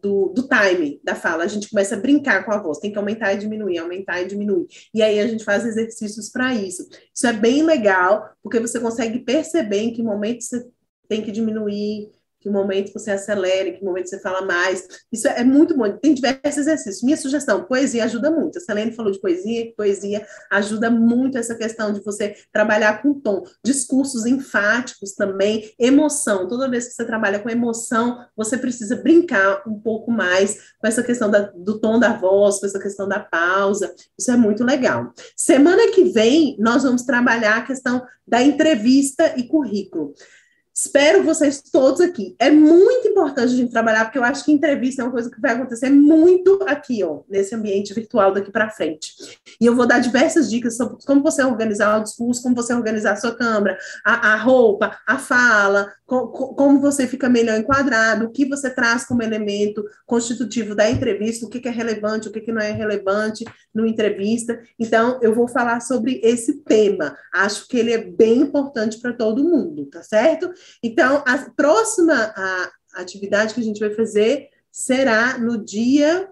Speaker 1: time da fala. A gente começa a brincar com a voz, tem que aumentar e diminuir, aumentar e diminuir. E aí a gente faz exercícios para isso. Isso é bem legal, porque você consegue perceber em que momento você tem que diminuir, que momento você acelera, que momento você fala mais. Isso é muito bom. Tem diversos exercícios. Minha sugestão, poesia ajuda muito. A Selene falou de poesia, poesia ajuda muito essa questão de você trabalhar com tom. Discursos enfáticos também, emoção. Toda vez que você trabalha com emoção, você precisa brincar um pouco mais com essa questão do tom da voz, com essa questão da pausa. Isso é muito legal. Semana que vem, nós vamos trabalhar a questão da entrevista e currículo. Espero vocês todos aqui. É muito importante a gente trabalhar, porque eu acho que entrevista é uma coisa que vai acontecer muito aqui, ó, nesse ambiente virtual daqui para frente. E eu vou dar diversas dicas sobre como você organizar o discurso, como você organizar a sua câmera, a roupa, a fala, como você fica melhor enquadrado, o que você traz como elemento constitutivo da entrevista, o que é relevante, o que não é relevante numa entrevista. Então, eu vou falar sobre esse tema. Acho que ele é bem importante para todo mundo, tá certo? Então, a próxima atividade que a gente vai fazer será no dia...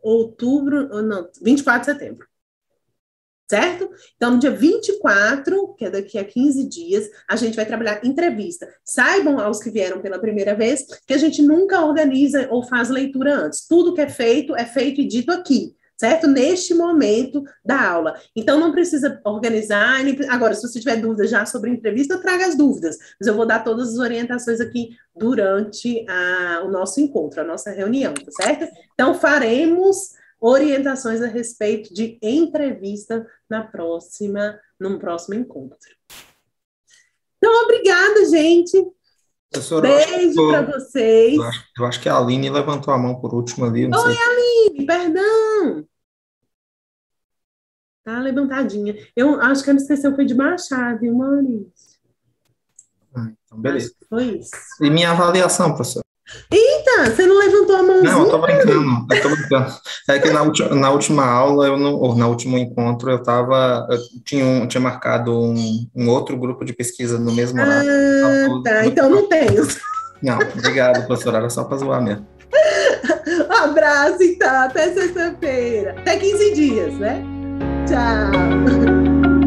Speaker 1: outubro... Não, 24 de setembro. Certo? Então, no dia 24, que é daqui a 15 dias, a gente vai trabalhar entrevista. Saibam, aos que vieram pela primeira vez, que a gente nunca organiza ou faz leitura antes. Tudo que é feito e dito aqui, certo? Neste momento da aula. Então, não precisa organizar. Agora, se você tiver dúvidas já sobre entrevista, traga as dúvidas. Mas eu vou dar todas as orientações aqui durante o nosso encontro, a nossa reunião, tá certo? Então, faremos orientações a respeito de entrevista no próximo encontro. Então, obrigada, gente.
Speaker 21: Professora,
Speaker 1: beijo para vocês.
Speaker 21: Eu acho que a Aline levantou a mão por último ali.
Speaker 1: Oi, Aline, perdão. Tá levantadinha. Eu acho que ela esqueceu, foi de baixar, viu, Maurício?
Speaker 21: Então, beleza.
Speaker 1: Foi isso.
Speaker 21: E minha avaliação, professor?
Speaker 1: Eita, você não levantou a mãozinha?
Speaker 21: Não, eu tô brincando. É que na última aula, ou no último encontro, eu tinha marcado um outro grupo de pesquisa no mesmo horário.
Speaker 1: Tá, então não tenho.
Speaker 21: Não, obrigado, professora, era só para zoar mesmo.
Speaker 1: Um abraço, então, até sexta-feira. Até 15 dias, né? Tchau.